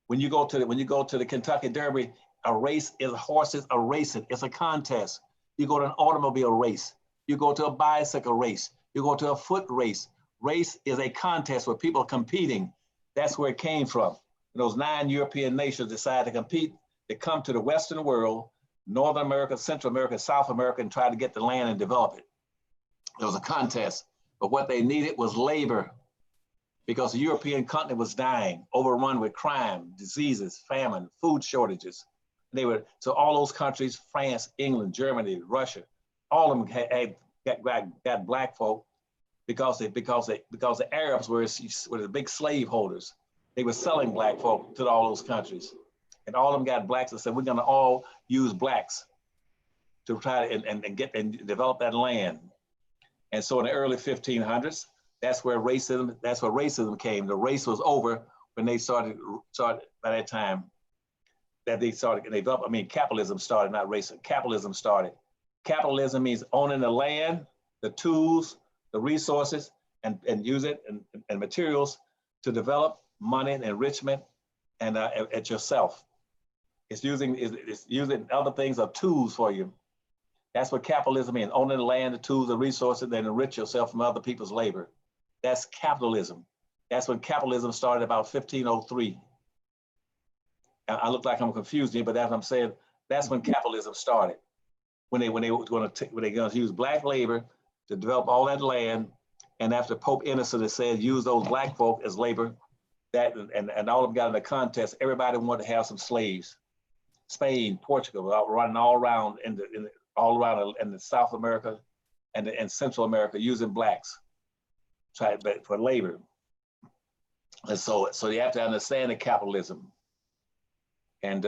B: When you go to the Kentucky Derby, a race is horses are racing. It's a contest. You go to an automobile race. You go to a bicycle race. You go to a foot race. Race is a contest where people are competing. That's where it came from. Those 9 European nations decided to compete. They come to the Western world, Northern America, Central America, South America, and try to get the land and develop it. It was a contest, but what they needed was labor, because the European continent was dying, overrun with crime, diseases, famine, food shortages. So all those countries, France, England, Germany, Russia, all of them got black folk because the Arabs were the big slave holders. They were selling black folk to all those countries. And all of them got blacks and said, we're gonna all use blacks to try to and develop that land. And so in the early 1500s, that's where racism came. The race was over when they started by that time that they developed. I mean, capitalism started, not racism. Capitalism started. Capitalism means owning the land, the tools, the resources, and use it and materials to develop money and enrichment and at yourself. It's using other things as tools for you. That's what capitalism means, owning the land, the tools, the resources, then enrich yourself from other people's labor. That's capitalism. That's when capitalism started about 1503. I look like I'm confused here, but as I'm saying, that's when capitalism started. When they were going to use black labor to develop all that land, and after Pope Innocent had said use those black folk as labor, that and all of them got in a contest. Everybody wanted to have some slaves. Spain, Portugal, running all around in the South America and Central America using blacks for labor. And so you have to understand the capitalism. And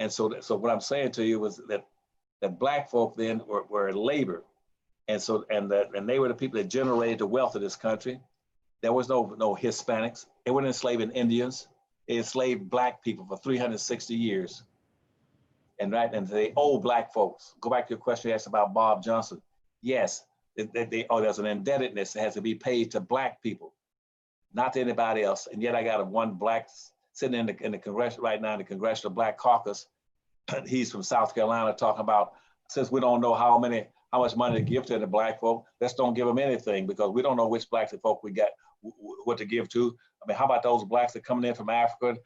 B: so what I'm saying to you was that black folk then were labor. And they were the people that generated the wealth of this country. There was no Hispanics. They weren't enslaving Indians. They enslaved black people for 360 years. And they owe black folks. Go back to your question you asked about Bob Johnson. Yes, there's an indebtedness that has to be paid to black people, not to anybody else. And yet I got one black sitting in the Congress right now in the Congressional Black Caucus. He's from South Carolina, talking about, since we don't know how much money to give to the black folk, let's don't give them anything, because we don't know which black folk we got what to give to. I mean, how about those blacks that are coming in from Africa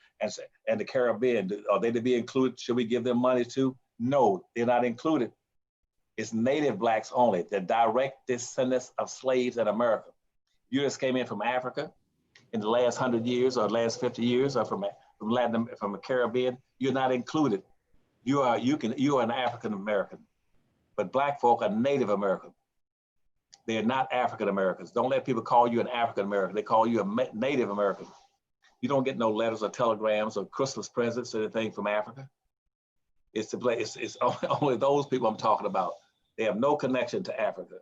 B: and the Caribbean? Are they to be included? Should we give them money too? No, they're not included. It's native blacks only, the direct descendants of slaves in America. You just came in from Africa in the last 100 years or last 50 years, or from the Caribbean, you're not included. You are an African American, but black folk are Native American. They are not African Americans. Don't let people call you an African American. They call you a Native American. You don't get no letters or telegrams or Christmas presents or anything from Africa. It's only those people I'm talking about. They have no connection to Africa.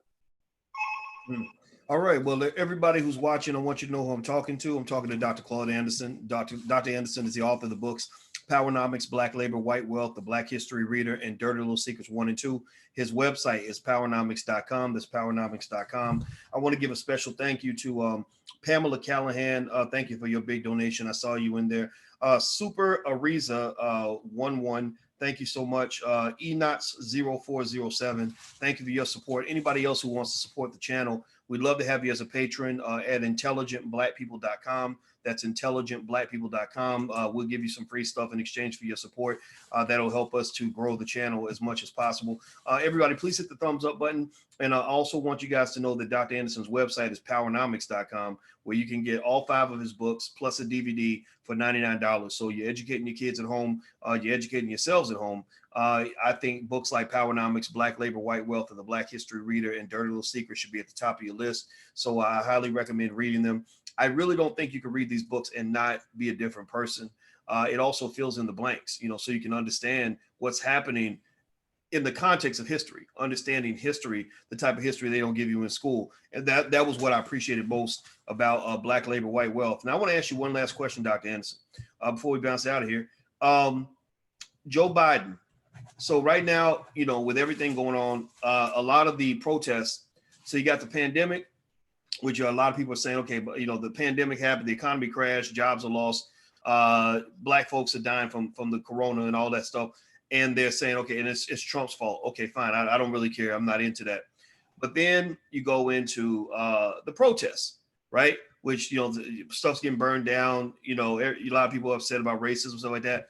A: All right. Well, everybody who's watching, I want you to know who I'm talking to. I'm talking to Dr. Claud Anderson. Dr. Anderson is the author of the books Powernomics, Black Labor, White Wealth, The Black History Reader, and Dirty Little Secrets 1 and 2. His website is powernomics.com. That's powernomics.com. I want to give a special thank you to Pamela Callahan. Thank you for your big donation. I saw you in there. Super Ariza 11. Thank you so much. Enots0407. Thank you for your support. Anybody else who wants to support the channel, we'd love to have you as a patron at intelligentblackpeople.com. That's intelligentblackpeople.com. We'll give you some free stuff in exchange for your support. That'll help us to grow the channel as much as possible. Everybody, please hit the thumbs up button. And I also want you guys to know that Dr. Anderson's website is powernomics.com, where you can get all 5 of his books plus a DVD for $99. So you're educating your kids at home. You're educating yourselves at home. I think books like Powernomics, Black Labor, White Wealth, and The Black History Reader, and Dirty Little Secrets should be at the top of your list. So I highly recommend reading them. I really don't think you can read these books and not be a different person. It also fills in the blanks, so you can understand what's happening in the context of history, understanding history, the type of history they don't give you in school. And that was what I appreciated most about Black Labor, White Wealth. Now I want to ask you one last question, Dr. Anderson, before we bounce out of here. Joe Biden. So right now, with everything going on, a lot of the protests, so you got the pandemic, which a lot of people are saying, okay, but the pandemic happened, the economy crashed, jobs are lost, black folks are dying from the corona and all that stuff. And they're saying, okay, and it's Trump's fault. Okay, fine. I don't really care. I'm not into that. But then you go into the protests, right? Which, stuff's getting burned down. A lot of people are upset about racism, stuff like that.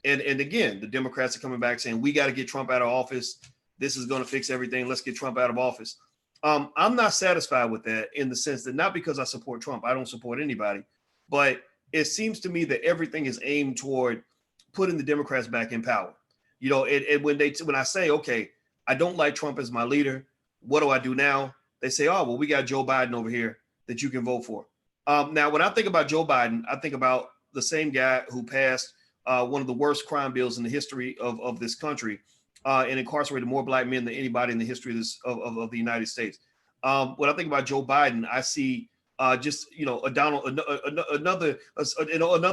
A: And again, the Democrats are coming back saying, we got to get Trump out of office. This is going to fix everything. Let's get Trump out of office. I'm not satisfied with that, in the sense that, not because I support Trump, I don't support anybody, but it seems to me that everything is aimed toward putting the Democrats back in power. When I say, okay, I don't like Trump as my leader, what do I do now? They say, oh, well, we got Joe Biden over here that you can vote for. Now, when I think about Joe Biden, I think about the same guy who passed one of the worst crime bills in the history of this country, and incarcerated more black men than anybody in the history of the United States. When I think about Joe Biden, I see another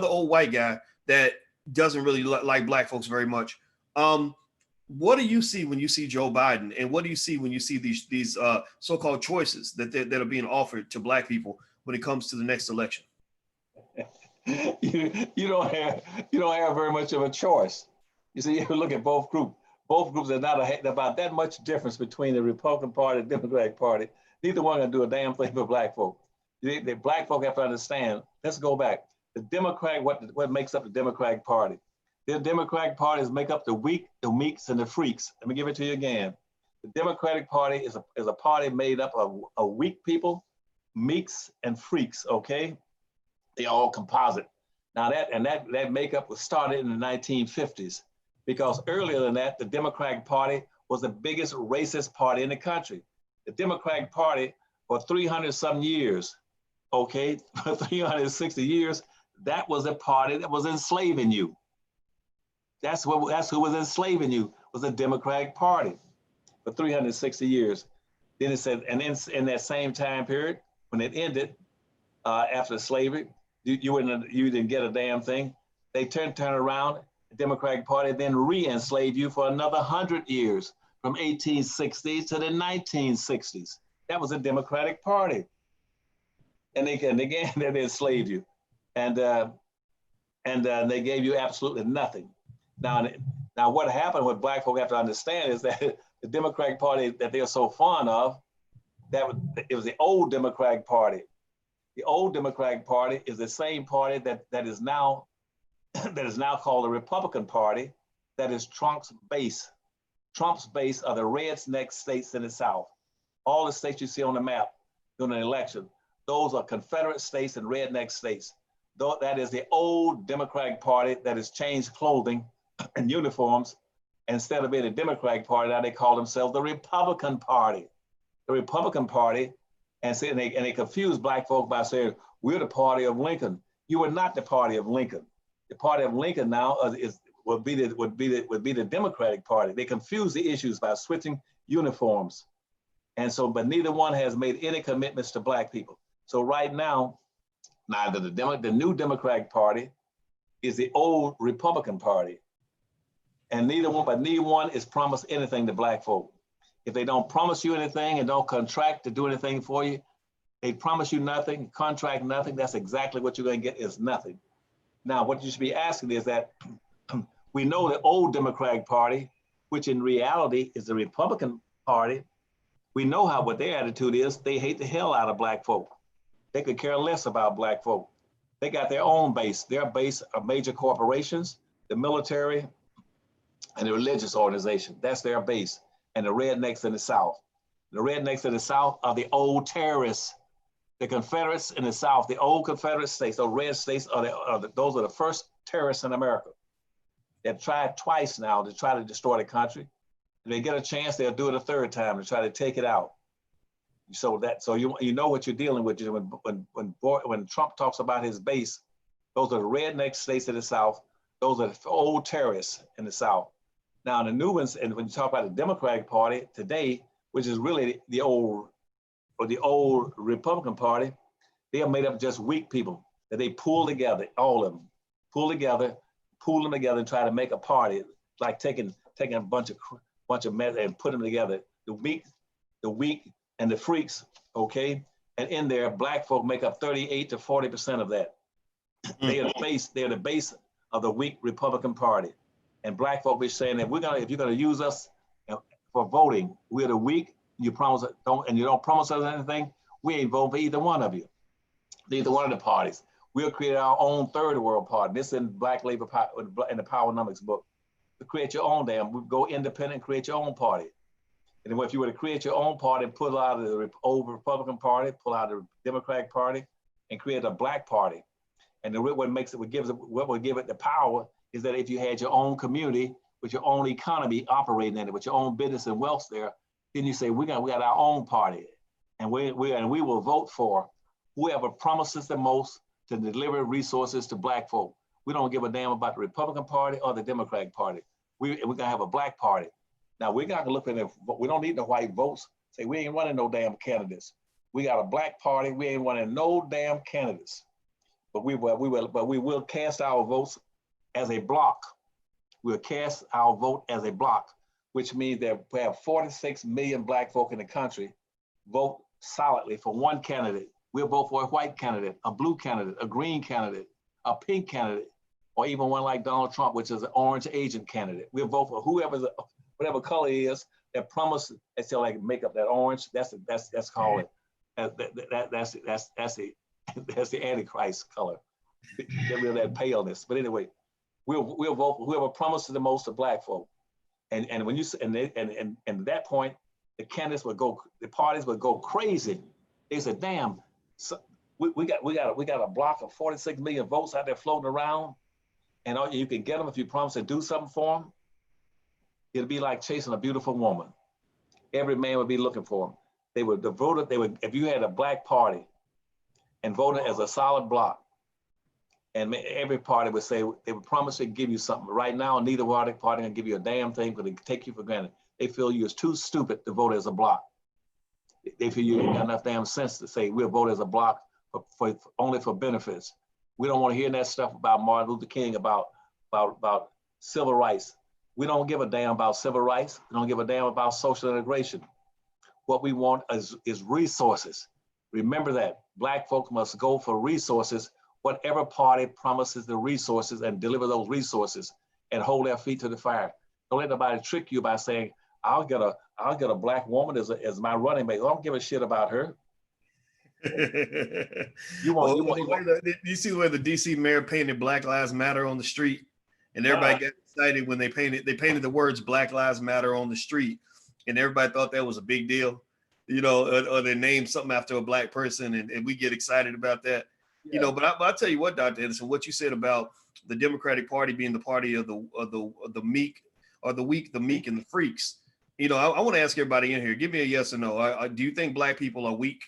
A: old white guy that doesn't really like black folks very much. What do you see when you see Joe Biden, and what do you see when you see these so-called choices that are being offered to black people when it comes to the next election?
B: You don't have very much of a choice. You see, you look at both groups. Both groups are not about that much difference between the Republican Party and the Democratic Party. Neither one gonna do a damn thing for black folk. The black folk have to understand. Let's go back. The Democratic, what makes up the Democratic Party? The Democratic Party is make up the weak, the meeks, and the freaks. Let me give it to you again. The Democratic Party is a party made up of weak people, meeks, and freaks. Okay, they all composite. Now that makeup was started in the 1950s. Because earlier than that, the Democratic Party was the biggest racist party in the country. The Democratic Party, for 300-some years, okay, for 360 years, that was a party that was enslaving you. That's who was enslaving you, was the Democratic Party for 360 years. Then it said, and then in that same time period, when it ended after slavery, you didn't get a damn thing. They turned around. The Democratic Party then re-enslaved you for another 100 years, from 1860s to the 1960s. That was the Democratic Party. And again, they enslaved you. And they gave you absolutely nothing. Now what happened, what black folk have to understand, is that the Democratic Party that they're so fond of, it was the old Democratic Party. The old Democratic Party is the same party that is now called the Republican Party, that is Trump's base. Trump's base are the redneck states in the South. All the states you see on the map during an election, those are Confederate states and redneck states. That is the old Democratic Party that has changed clothing and uniforms. Instead of being a Democratic Party, now they call themselves the Republican Party. The Republican Party, and they confuse black folk by saying, we're the party of Lincoln. You are not the party of Lincoln. The party of Lincoln now would be the Democratic Party. They confuse the issues by switching uniforms, and so, but neither one has made any commitments to black people. So right now, neither the new Democratic Party is the old Republican Party, and neither one is promised anything to black folk. If they don't promise you anything and don't contract to do anything for you, they promise you nothing, contract nothing. That's exactly what you're going to get, is nothing. Now, what you should be asking is that we know the old Democratic Party, which in reality is the Republican Party, we know what their attitude is. They hate the hell out of black folk. They could care less about black folk. They got their own base. Their base are major corporations, the military, and the religious organization. That's their base. And the rednecks in the South. The rednecks in the South are the old terrorists. The Confederates in the South, the old Confederate states, those red states, those are the first terrorists in America. They've tried twice now to try to destroy the country. If they get a chance, they'll do it a third time to try to take it out. So you know what you're dealing with when Trump talks about his base. Those are the redneck states in the South. Those are the old terrorists in the South. Now the new ones, and when you talk about the Democratic Party today, which is really the old Republican Party, they are made up of just weak people that they pull together, all of them, pull them together and try to make a party, like taking a bunch of men and put them together. The weak and the freaks, okay, And in there, black folk make up 38 to 40% of that. They're the base of the weak Republican Party. And black folk be saying that if you're gonna use us for voting, we're the weak. You don't promise us anything. We ain't voting for either one of you, either one of the parties. We'll create our own third world party. This is in Black Labor in the Powernomics book. To create your own go independent, create your own party. And if you were to create your own party, pull out of the old Republican Party, pull out of the Democratic Party, and create a black party. And what would give it the power is that if you had your own community with your own economy operating in it, with your own business and wealth there, then you say we got our own party, and we will vote for whoever promises the most to deliver resources to black folk. We don't give a damn about the Republican Party or the Democratic Party. We're gonna have a black party. Now we're not gonna look at it. We don't need the white votes. Say we ain't running no damn candidates. We got a black party. We ain't running no damn candidates. But we will cast our votes as a block. We'll cast our vote as a block, which means that we have 46 million black folk in the country vote solidly for one candidate. We'll vote for a white candidate, a blue candidate, a green candidate, a pink candidate, or even one like Donald Trump, which is an orange agent candidate. We'll vote for whatever color he is that promises. They still like make up that orange. That's called that's the Antichrist color. Get rid of that paleness. But anyway, we'll vote for whoever promises the most to black folk. And when you and at that point, the candidates the parties would go crazy. They said, "Damn, so we got a block of 46 million votes out there floating around, and you can get them if you promise to do something for them." It'd be like chasing a beautiful woman. Every man would be looking for them. They would if you had a black party and voted as a solid block, and every party would say they would promise to give you something. Right now, neither party can give you a damn thing because they take you for granted. They feel you is too stupid to vote as a block. They feel you ain't got enough damn sense to say we'll vote as a block for only for benefits. We don't want to hear that stuff about Martin Luther King, about civil rights. We don't give a damn about civil rights. We don't give a damn about social integration. What we want is resources. Remember that black folk must go for resources, whatever party promises the resources and deliver those resources and hold their feet to the fire. Don't let nobody trick you by saying, I'll get a black woman as my running mate. I don't give a shit about her.
A: You see where the DC mayor painted Black Lives Matter on the street, and everybody got excited when they painted the words Black Lives Matter on the street, and everybody thought that was a big deal, or they named something after a black person, and we get excited about that. Yeah. But I'll tell you what, Dr. Anderson, what you said about the Democratic Party being the party of the meek, or the weak, the meek, and the freaks. I want to ask everybody in here, give me a yes or no. Do you think black people are weak?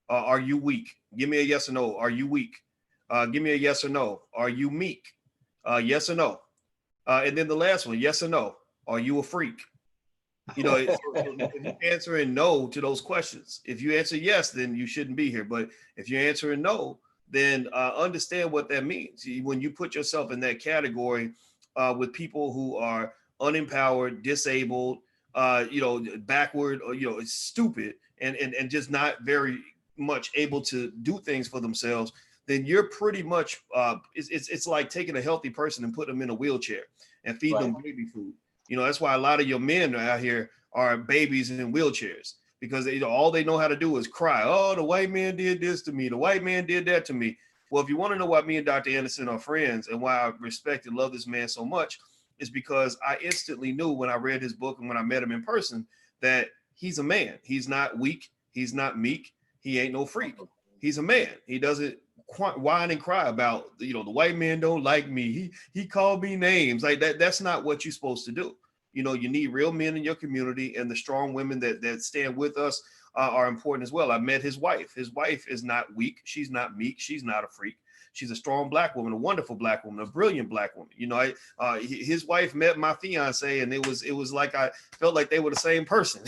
A: Are you weak? Give me a yes or no. Are you weak? Give me a yes or no. Are you meek? Yes or no. And then the last one, yes or no. Are you a freak? If you're answering no to those questions, if you answer yes, then you shouldn't be here. But if you're answering no, then understand what that means. When you put yourself in that category with people who are unempowered, disabled, backward, or stupid, and just not very much able to do things for themselves, then you're pretty much it's like taking a healthy person and putting them in a wheelchair and feeding them baby food. That's why a lot of your men out here are babies in wheelchairs, because all they know how to do is cry. Oh, the white man did this to me. The white man did that to me. Well, if you want to know why me and Dr. Anderson are friends and why I respect and love this man so much, is because I instantly knew when I read his book and when I met him in person that he's a man. He's not weak. He's not meek. He ain't no freak. He's a man. He doesn't whine and cry about, the white man don't like me. He called me names like that. That's not what you're supposed to do. You need real men in your community, and the strong women that stand with us are important as well. I met his wife. His wife is not weak. She's not meek. She's not a freak. She's a strong black woman, a wonderful black woman, a brilliant black woman. His wife met my fiance, and it was like I felt like they were the same person.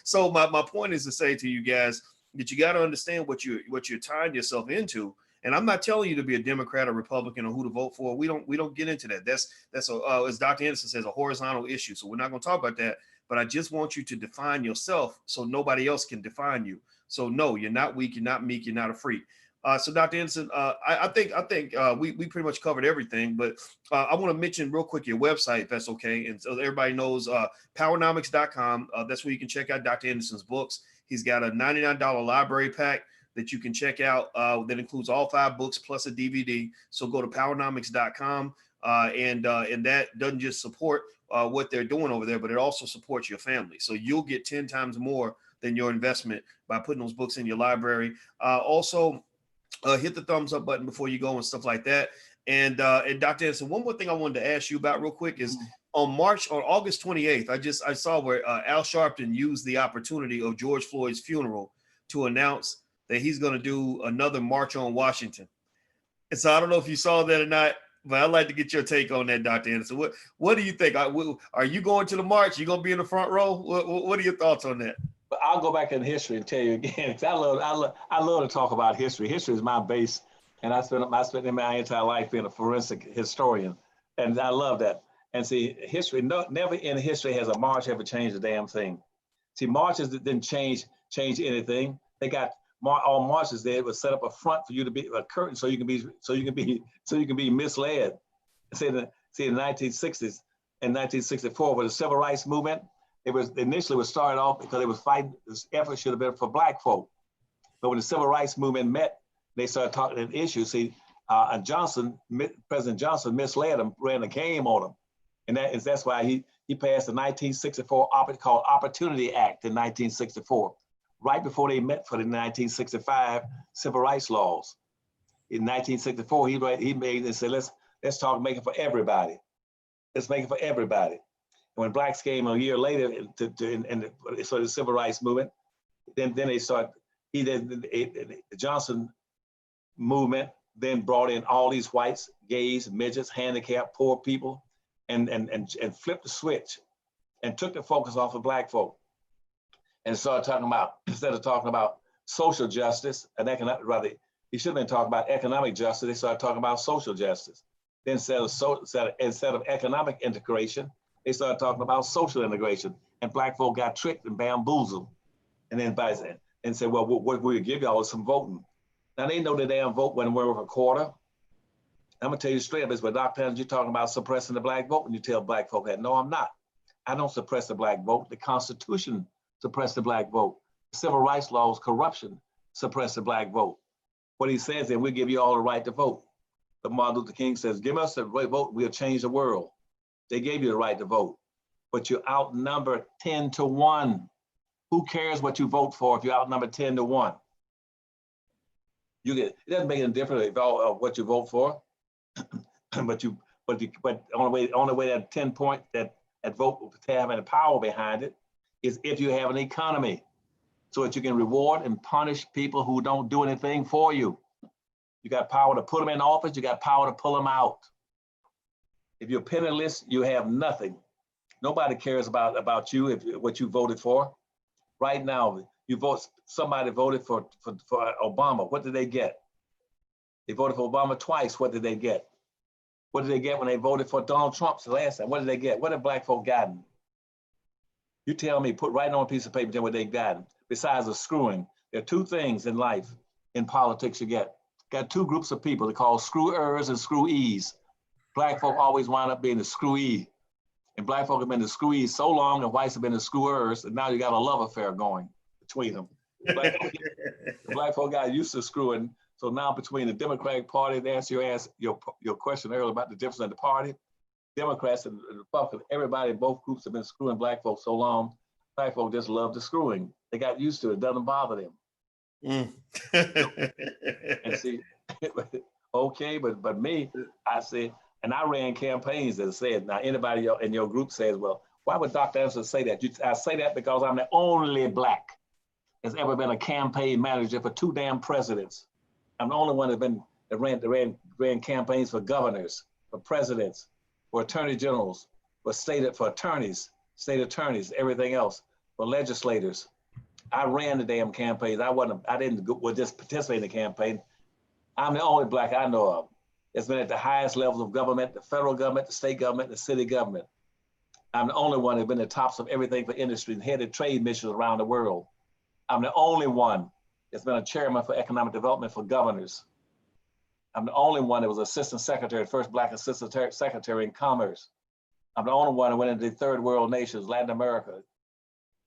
A: So my point is to say to you guys that you got to understand what you're tying yourself into. And I'm not telling you to be a Democrat or Republican or who to vote for. We don't get into that. That's as Dr. Anderson says, a horizontal issue. So we're not going to talk about that. But I just want you to define yourself so nobody else can define you. So no, you're not weak, you're not meek, you're not a freak. So Dr. Anderson, I think we pretty much covered everything, but I want to mention real quick your website, if that's okay. And so everybody knows powernomics.com. That's where you can check out Dr. Anderson's books. He's got a $99 library pack that you can check out that includes all 5 books plus a DVD. So go to powernomics.com. And that doesn't just support what they're doing over there, but it also supports your family. So you'll get 10 times more than your investment by putting those books in your library. Also, hit the thumbs up button before you go and stuff like that. And Dr. Anderson, one more thing I wanted to ask you about real quick is on August 28th, I saw where Al Sharpton used the opportunity of George Floyd's funeral to announce that he's going to do another March on Washington. And so I don't know if you saw that or not, but I'd like to get your take on that, Dr. Anderson. What do you think? Are you going to the march? You going to be in the front row? What are your thoughts on that?
B: But I'll go back in history and tell you again, because I love to talk about history. History is my base, and I spent my entire life being a forensic historian, and I love that. And see, history, never in history has a march ever changed a damn thing. See, marches that didn't change anything. They got all marches there was set up a front for you to be a curtain so you can be misled. See, in the 1960s and 1964 with the civil rights movement, it was initially started off because it was fighting. This effort should have been for black folk, but when the civil rights movement met, they started talking an issue. See, President Johnson misled them, ran a game on them, and that's why he passed the 1964 called Opportunity Act in 1964, right before they met for the 1965 civil rights laws. In 1964, he made and said, let's talk, make it for everybody. Let's make it for everybody. And when blacks came a year later so the civil rights movement, then they started. The Johnson movement then brought in all these whites, gays, midgets, handicapped, poor people, and flipped the switch and took the focus off of black folk and started talking about, instead of talking about social justice and he should have been talking about economic justice. They started talking about social justice. Then instead of economic integration, they started talking about social integration, and black folk got tricked and bamboozled. And then said, well, what we'll give y'all is some voting. Now they know the damn vote wasn't worth a quarter. I'm gonna tell you straight up, it's what Dr. Anderson, you're talking about suppressing the black vote, and you tell black folk that. No, I'm not. I don't suppress the black vote. The Constitution suppressed the black vote. Civil rights laws, corruption suppressed the black vote. What he says is, we'll give you all the right to vote. But Martin Luther King says, give us the right vote, we'll change the world. They gave you the right to vote, but you're outnumbered 10-1. Who cares what you vote for if you're outnumbered 10-1? It doesn't make any difference of what you vote for, but the only way that 10 point that vote will have any power behind it is if you have an economy, so that you can reward and punish people who don't do anything for you. You got power to put them in office, you got power to pull them out. If you're penniless, you have nothing. Nobody cares about you what you voted for. Right now, somebody voted for Obama. What did they get? They voted for Obama twice. What did they get? What did they get when they voted for Donald Trump the last time? What did they get? What did black folk gotten? You tell me, put right on a piece of paper, tell what they gotten. Besides the screwing, there are 2 things in life, in politics you get. Got 2 groups of people, they call screwers and screwees. Black folk always wind up being the screwee. And black folk have been the screwees so long, and whites have been the screwers, and now you got a love affair going between them. Black folk got used to screwing, so now between the Democratic Party, to answer your question earlier about the difference in the party, Democrats and Republicans, everybody, both groups have been screwing black folk so long, black folk just love the screwing. They got used to it, doesn't bother them. And see, okay, but me, I said, and I ran campaigns that said, now anybody in your group says, well, why would Dr. Anderson say that? I say that because I'm the only black that's ever been a campaign manager for 2 damn presidents. I'm the only one that ran campaigns for governors, for presidents, for attorney generals, for attorneys, state attorneys, everything else, for legislators. I ran the damn campaigns. I didn't just participate in the campaign. I'm the only black I know of that's been at the highest levels of government, the federal government, the state government, the city government. I'm the only one that's been at the tops of everything for industry and headed trade missions around the world. I'm the only one that's been a chairman for economic development for governors. I'm the only one that was assistant secretary, first Black assistant secretary in commerce. I'm the only one that went into the third world nations, Latin America,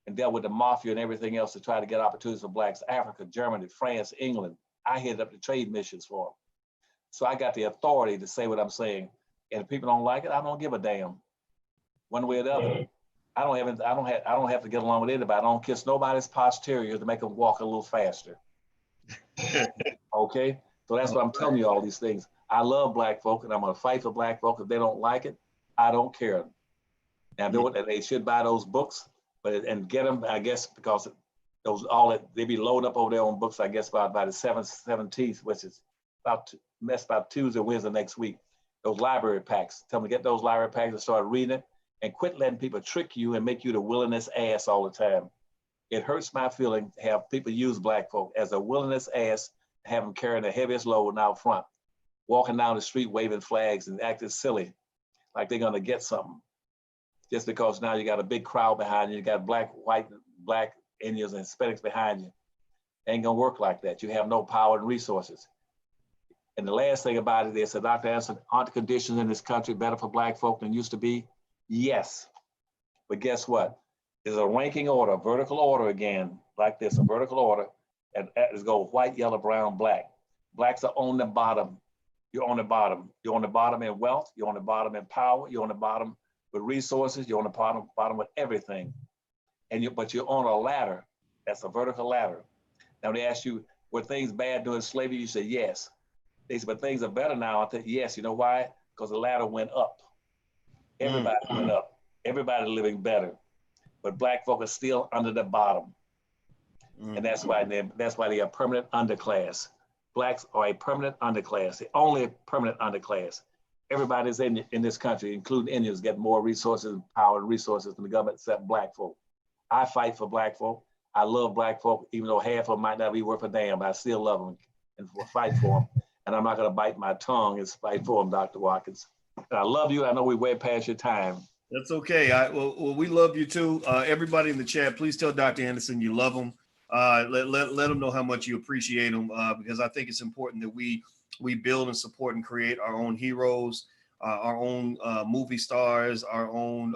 B: and dealt with the mafia and everything else to try to get opportunities for Blacks, Africa, Germany, France, England. I headed up the trade missions for them. So I got the authority to say what I'm saying. And if people don't like it, I don't give a damn. One way or the other. I don't have to get along with anybody. I don't kiss nobody's posterior to make them walk a little faster. Okay? So that's what I'm telling you, all these things. I love Black folk, and I'm gonna fight for Black folk. If they don't like it, I don't care. Now they should buy those books, and get them, I guess, because those they be loaded up over there on books, I guess, by the 17th, which is about Tuesday, Wednesday next week. Those library packs. Tell them to get those library packs and start reading it, and quit letting people trick you and make you the willingness ass all the time. It hurts my feeling to have people use Black folk as a willingness ass, have them carrying the heaviest load out front, walking down the street waving flags and acting silly, like they're gonna get something. Just because now you got a big crowd behind you, you got Black, white, Black, Indians, and Hispanics behind you. Ain't gonna work like that. You have no power and resources. And the last thing about it, they said, Dr. Anderson, aren't the conditions in this country better for Black folk than used to be? Yes. But guess what? There's a ranking order, a vertical order again, like this, a vertical order, and it's go white, yellow, brown, Black. Blacks are on the bottom. You're on the bottom. You're on the bottom in wealth. You're on the bottom in power. You're on the bottom with resources. You're on the bottom with everything. But you're on a ladder. That's a vertical ladder. Now they ask you, were things bad during slavery? You say yes. They said, but things are better now. I think yes. You know why? Because the ladder went up. Everybody went up. Everybody living better. But Black folk are still under the bottom. And that's why they are permanent underclass. Blacks are a permanent underclass, the only permanent underclass. Everybody's in this country, including Indians, get more resources, power, and resources than the government except Black folk. I fight for Black folk. I love Black folk, even though half of them might not be worth a damn, but I still love them and fight for them. And I'm not gonna bite my tongue and fight for them, Dr. Watkins. And I love you. I know we way past your time.
A: That's okay. Well, we love you too. Everybody in the chat, please tell Dr. Anderson you love him. Let him know how much you appreciate him, because I think it's important that we build and support and create our own heroes, our own movie stars, our own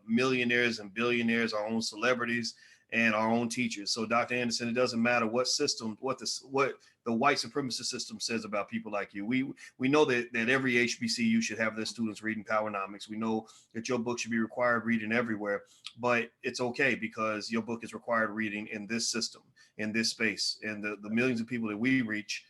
A: millionaires and billionaires, our own celebrities, and our own teachers. So Dr. Anderson, it doesn't matter what system, what the white supremacist system says about people like you. We know that every HBCU should have their students reading Powernomics. We know that your book should be required reading everywhere, but it's okay because your book is required reading in this system, in this space. And the millions of people that we reach,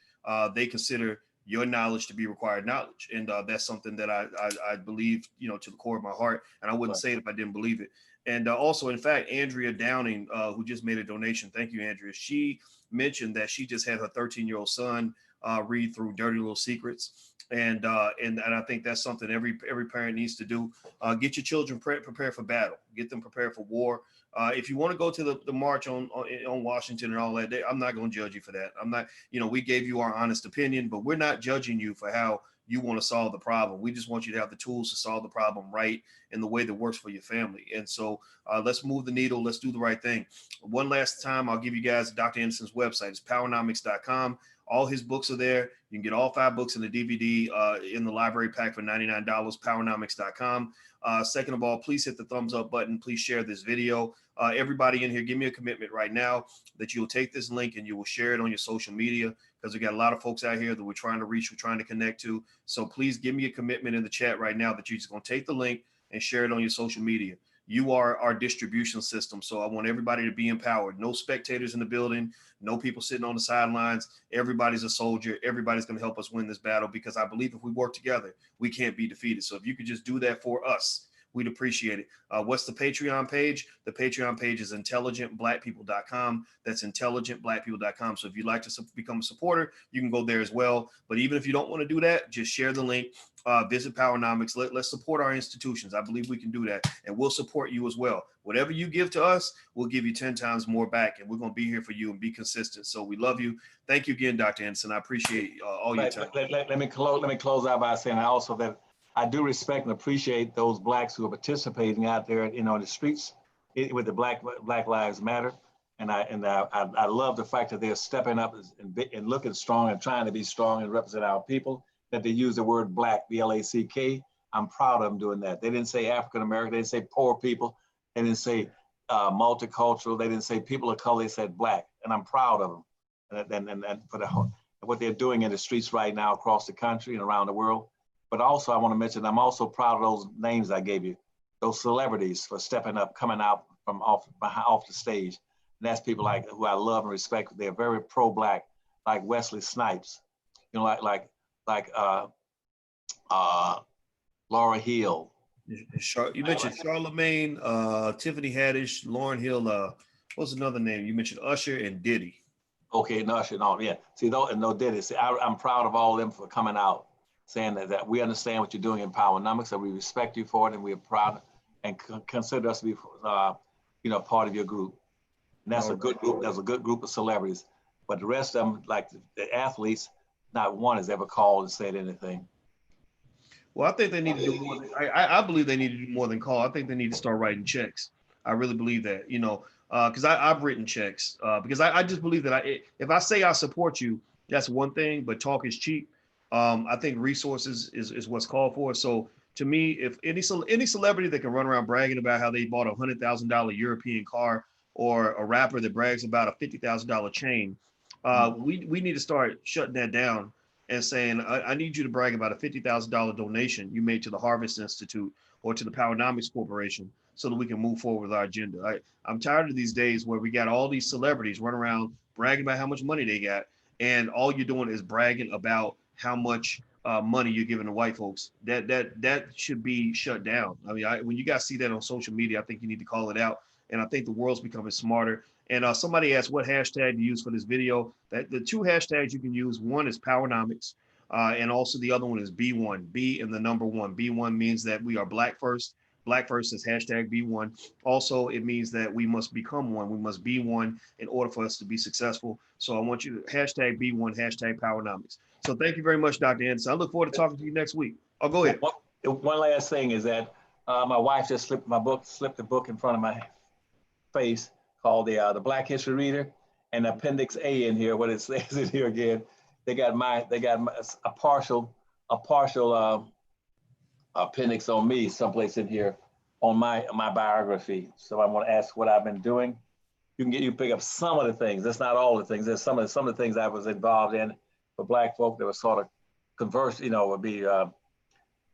A: they consider your knowledge to be required knowledge. And that's something that I believe, to the core of my heart. And I wouldn't say it if I didn't believe it. And also, in fact, Andrea Downing, who just made a donation, thank you, Andrea. She mentioned that she just had her 13-year-old son read through Dirty Little Secrets. And I think that's something every parent needs to do. Get your children prepared for battle. Get them prepared for war. If you want to go to the march on Washington and all that, I'm not going to judge you for that. I'm not, we gave you our honest opinion, but we're not judging you for how you want to solve the problem. We just want you to have the tools to solve the problem right in the way that works for your family. And so let's move the needle. Let's do the right thing. One last time, I'll give you guys Dr. Anderson's website. It's powernomics.com. All his books are there. You can get all 5 books in the DVD in the library pack for $99, powernomics.com. Second of all, please hit the thumbs up button. Please share this video. Everybody in here, give me a commitment right now that you'll take this link and you will share it on your social media, because we got a lot of folks out here that we're trying to reach, we're trying to connect to. So please give me a commitment in the chat right now that you're just going to take the link and share it on your social media. You are our distribution system. So I want everybody to be empowered. No spectators in the building, no people sitting on the sidelines. Everybody's a soldier. Everybody's going to help us win this battle, because I believe if we work together, we can't be defeated. So if you could just do that for us, we'd appreciate it. What's the Patreon page? The Patreon page is intelligentblackpeople.com. That's intelligentblackpeople.com. So if you'd like to become a supporter, you can go there as well. But even if you don't want to do that, just share the link. Visit Powernomics. Let's support our institutions. I believe we can do that. And we'll support you as well. Whatever you give to us, we'll give you 10 times more back. And we're going to be here for you and be consistent. So we love you. Thank you again, Dr. Anderson. I appreciate all your time.
B: Let me close out by saying also that I do respect and appreciate those Blacks who are participating out there, in the streets with the Black Lives Matter. I love the fact that they're stepping up and looking strong and trying to be strong and represent our people, that they use the word black, B-L-A-C-K. I'm proud of them doing that. They didn't say African American, they didn't say poor people, they didn't say multicultural, they didn't say people of color, they said black, and I'm proud of them. And for what they're doing in the streets right now across the country and around the world. But also I want to mention, I'm also proud of those names I gave you, those celebrities for stepping up, coming out from off the stage. And that's people like who I love and respect. They're very pro-black, like Wesley Snipes, you know, like Laura Hill.
A: You mentioned Charlemagne, Tiffany Haddish, Lauryn Hill. What's another name? You mentioned Usher and Diddy.
B: Okay, no, Usher, no, yeah. See, no Diddy. See, I'm proud of all of them for coming out, saying that we understand what you're doing in Powernomics, and we respect you for it, and we are proud and consider us to be, part of your group. And that's a good group. That's a good group of celebrities. But the rest of them, like the athletes, not one has ever called and said anything.
A: Well, I think they need to do more. I believe they need to do more than call. I think they need to start writing checks. I really believe that, because I've written checks because I just believe that if I say I support you, that's one thing, but talk is cheap. I think resources is what's called for. So to me, if any celebrity that can run around bragging about how they bought a $100,000 European car, or a rapper that brags about a $50,000 chain, we need to start shutting that down and saying, I need you to brag about a $50,000 donation you made to the Harvest Institute or to the Powernomics Corporation so that we can move forward with our agenda. I'm tired of these days where we got all these celebrities running around bragging about how much money they got, and all you're doing is bragging about how much money you're giving to white folks. That should be shut down. I mean, when you guys see that on social media, I think you need to call it out. And I think the world's becoming smarter. And somebody asked what hashtag to use for this video. The two hashtags you can use, one is Powernomics, and also the other one is B1, B and the number one. B1 means that we are Black first. Black first is hashtag B1. Also, it means that we must become one. We must be one in order for us to be successful. So I want you to hashtag B1, hashtag Powernomics. So thank you very much, Dr. Anderson. I look forward to talking to you next week. Oh, go ahead.
B: One last thing is that my wife just slipped the book in front of my face called the Black History Reader, and Appendix A in here. What it says in here again, they got a partial appendix on me someplace in here on my biography. So I want to ask what I've been doing. You pick up some of the things. That's not all the things. There's some of the things I was involved in for Black folk that was sort of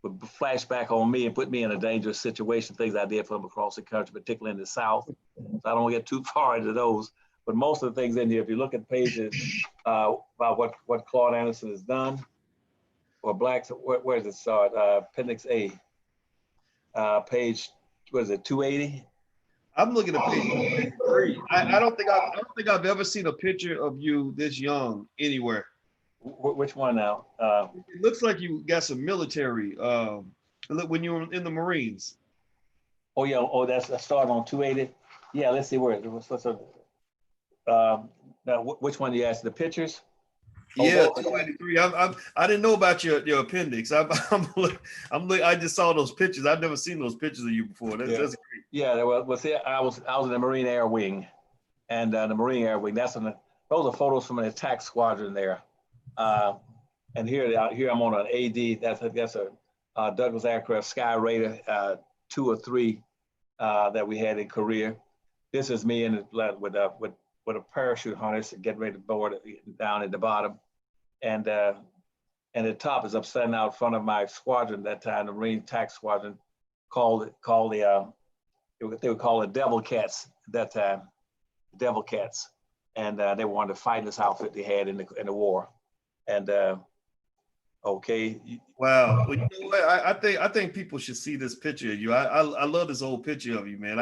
B: would flash back on me and put me in a dangerous situation, things I did for them across the country, particularly in the South. So I don't get too far into those, but most of the things in here, if you look at pages about what Claud Anderson has done, or Blacks, where does it start? Appendix A, page, what is it, 280?
A: I'm looking at page 3. I don't think I've ever seen a picture of you this young anywhere.
B: Which one now?
A: It looks like you got some military when you were in the Marines.
B: Oh yeah. Oh, that's starting on 280. Yeah. Let's see where it was. Now, which one do you ask? The pictures?
A: Yeah, 283. I didn't know about your appendix. I just saw those pictures. I've never seen those pictures of you before. That's great.
B: Yeah. Well, see, I was in the Marine Air Wing, and the Marine Air Wing. Those are photos from an attack squadron there. And here I'm on an AD. That's a Douglas aircraft Sky Raider 2 or 3 that we had in Korea. This is me with a parachute harness getting ready to board down at the bottom, and the top is upside down in front of my squadron that time, the Marine Attack Squadron, they would call it Devil Cats at that time, Devil Cats, and they wanted to fight this outfit they had in the war. And okay.
A: Wow. Well, you know what? I think people should see this picture of you. I love this old picture of you, man.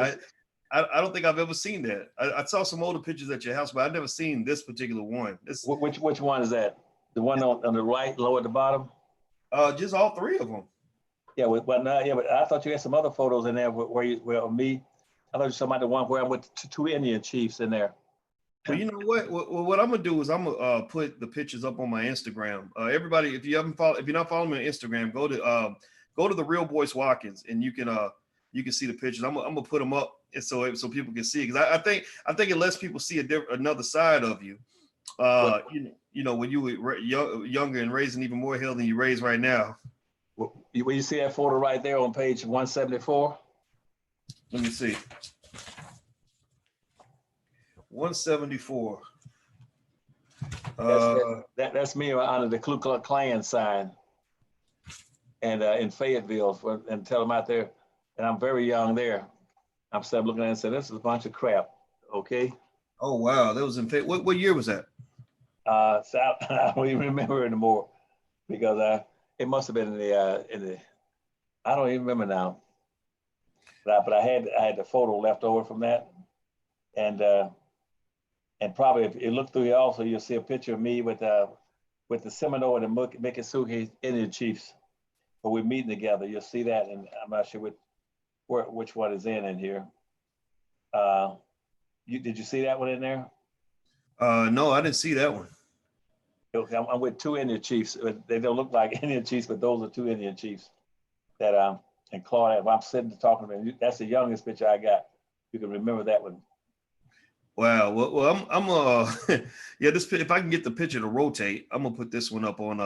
A: I don't think I've ever seen that. I saw some older pictures at your house, but I've never seen this particular one.
B: Which one is that? The one on the right, low at the bottom?
A: Just all 3 of them.
B: Yeah, but I thought you had some other photos in there where me. I thought you were talking about the one where I'm with 2 Indian chiefs in there.
A: Well, you know what? What I'm gonna do is I'm gonna put the pictures up on my Instagram. Everybody, if you're not following me on Instagram, go to the Real Boyce Watkins, and you can you can see the pictures. I'm gonna put them up and so people can see it, because I think it lets people see another side of you. You know, when you were younger and raising even more hell than you raise right now.
B: When you see that photo right there on page 174.
A: Let me see. 174.
B: That's me under the Ku Klux Klan sign, and in Fayetteville, and tell them out there, and I'm very young there. I'm still looking at it and saying, this is a bunch of crap. Okay.
A: Oh wow, that was in what year was that?
B: So I don't even remember anymore, because it must have been in the I don't even remember now. But I had the photo left over from that, and probably if you look through here also, you'll see a picture of me with the Seminole and the Miccosukee Indian chiefs, but we're meeting together. You'll see that, and I'm not sure which one is in here. Did you see that one in there?
A: No, I didn't see that one.
B: I'm with two Indian chiefs. They don't look like Indian chiefs, but those are two Indian chiefs that and Claud. I'm sitting talking to them. That's the youngest picture I got. You can remember that one.
A: Wow. Well, I'm yeah. This, if I can get the picture to rotate, I'm gonna put this one up on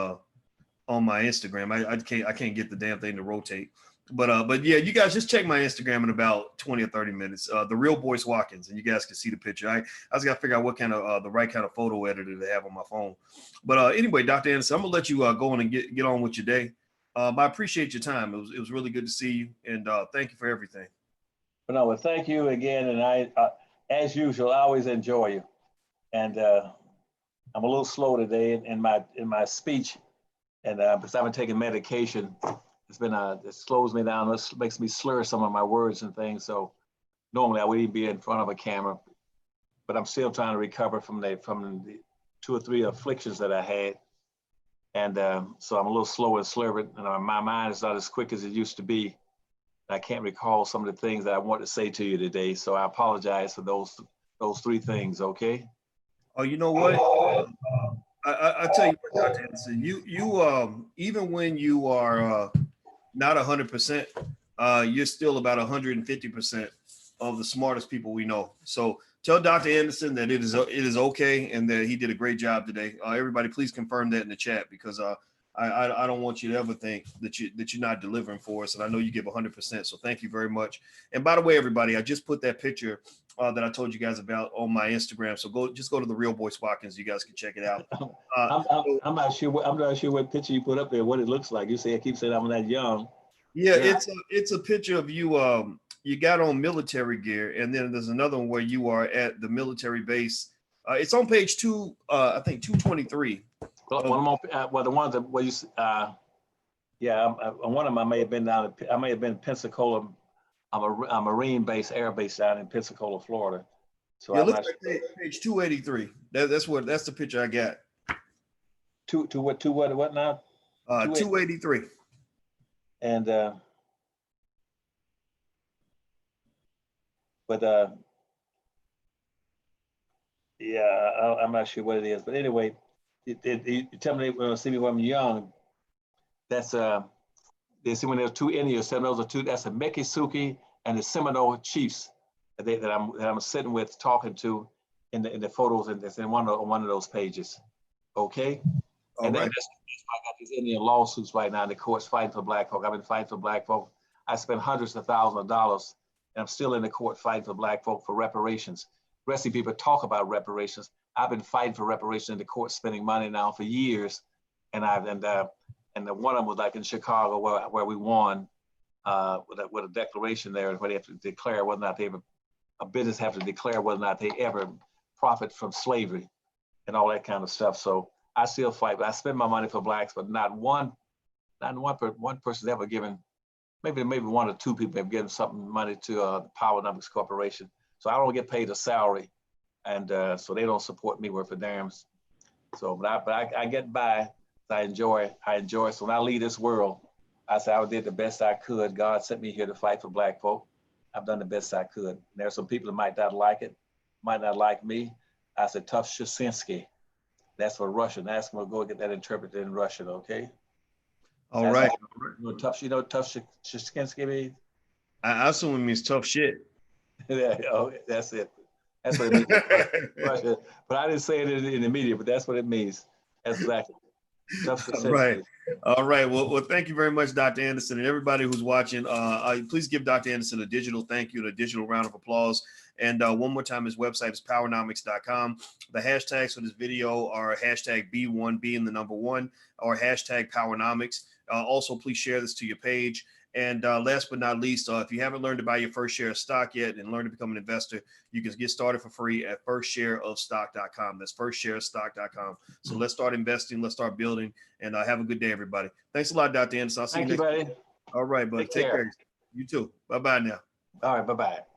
A: my Instagram. I can't get the damn thing to rotate. But yeah, you guys just check my Instagram in about 20 or 30 minutes. The real Boyce Watkins, and you guys can see the picture. I just got to figure out what kind of the right kind of photo editor to have on my phone. But anyway, Dr. Anderson, I'm gonna let you go on and get on with your day. I appreciate your time. It was really good to see you, and thank you for everything.
B: But no, well, thank you again, and I as usual, I always enjoy you. And I'm a little slow today in my speech, and because I've been taking medication. It's been it slows me down. It makes me slur some of my words and things. So normally I wouldn't be in front of a camera, but I'm still trying to recover from the 2 or 3 afflictions that I had, and so I'm a little slow and slurred, and my mind is not as quick as it used to be. I can't recall some of the things that I want to say to you today, so I apologize for those 3 things. Okay.
A: Oh, you know what? I tell you what, Dr. Anderson, you even when you are not 100%, you're still about 150% of the smartest people we know. So tell Dr. Anderson that it is okay and that he did a great job today. Everybody, please confirm that in the chat, because I don't want you to ever think that you're not delivering for us, and I know you give 100%. So thank you very much. And by the way, everybody, I just put that picture that I told you guys about on my Instagram. So go to the real Boyce Watkins. You guys can check it out.
B: I'm not sure. I'm not sure what picture you put up there. What it looks like. You say I keep saying I'm that young.
A: Yeah, it's a picture of you. You got on military gear, and then there's another one where you are at the military base. It's on page 2. I think 223.
B: One more. Well, the ones that where you. Yeah, one of them I may have been down. I may have been Pensacola. I'm a Marine base, air base down in Pensacola, Florida. So
A: yeah, looks like page 283. That's the picture I got.
B: What now?
A: 283.
B: And yeah, I'm not sure what it is, but anyway, you tell me when you see me when I'm young. That's they see when there's 2 Indians. Those are 2. That's the Miccosukee and the Seminole chiefs that I'm sitting with, talking to in the photos, and it's in one of those pages. Okay.
A: All
B: and
A: right.
B: that's why I got these Indian lawsuits right now in the courts fighting for Black folk. I've been fighting for Black folk. I spent hundreds of thousands of dollars, and I'm still in the court fighting for Black folk for reparations. The rest of people talk about reparations. I've been fighting for reparations in the court, spending money now for years, and the one of them was like in Chicago where we won with a declaration there, where they have to declare whether or not a business have to declare whether or not they ever profit from slavery and all that kind of stuff. So I still fight, but I spend my money for Blacks, but not one person's ever given. Maybe 1 or 2 people have given something money to the Power Corporation. So I don't get paid a salary, and so they don't support me worth a damn. So, but I get by. I enjoy. So when I leave this world, I say I did the best I could. God sent me here to fight for Black folk. I've done the best I could. And there are some people that might not like it, might not like me. I said, tough Shashinsky. That's for Russian. Ask them to go get that interpreted in Russian, okay?
A: All right.
B: You know tough Shashinsky means?
A: I assume it means tough shit.
B: Yeah, oh, that's it. That's what it means. But I didn't say it in the media, but that's what it means. That's exactly. Tough
A: All right.
B: success.
A: All right. Well, thank you very much, Dr. Anderson, and everybody who's watching. Please give Dr. Anderson a digital thank you and a digital round of applause. And one more time, his website is powernomics.com. The hashtags for this video are hashtag B1, being the number one, or hashtag Powernomics. Also, please share this to your page. And last but not least, if you haven't learned to buy your first share of stock yet and learn to become an investor, you can get started for free at firstshareofstock.com. That's firstshareofstock.com. So let's start investing. Let's start building. And have a good day, everybody. Thanks a lot, Dr. Anderson. I'll see you next
B: buddy.
A: week. All right, buddy. Take care. You too. Bye-bye now.
B: All right, bye-bye.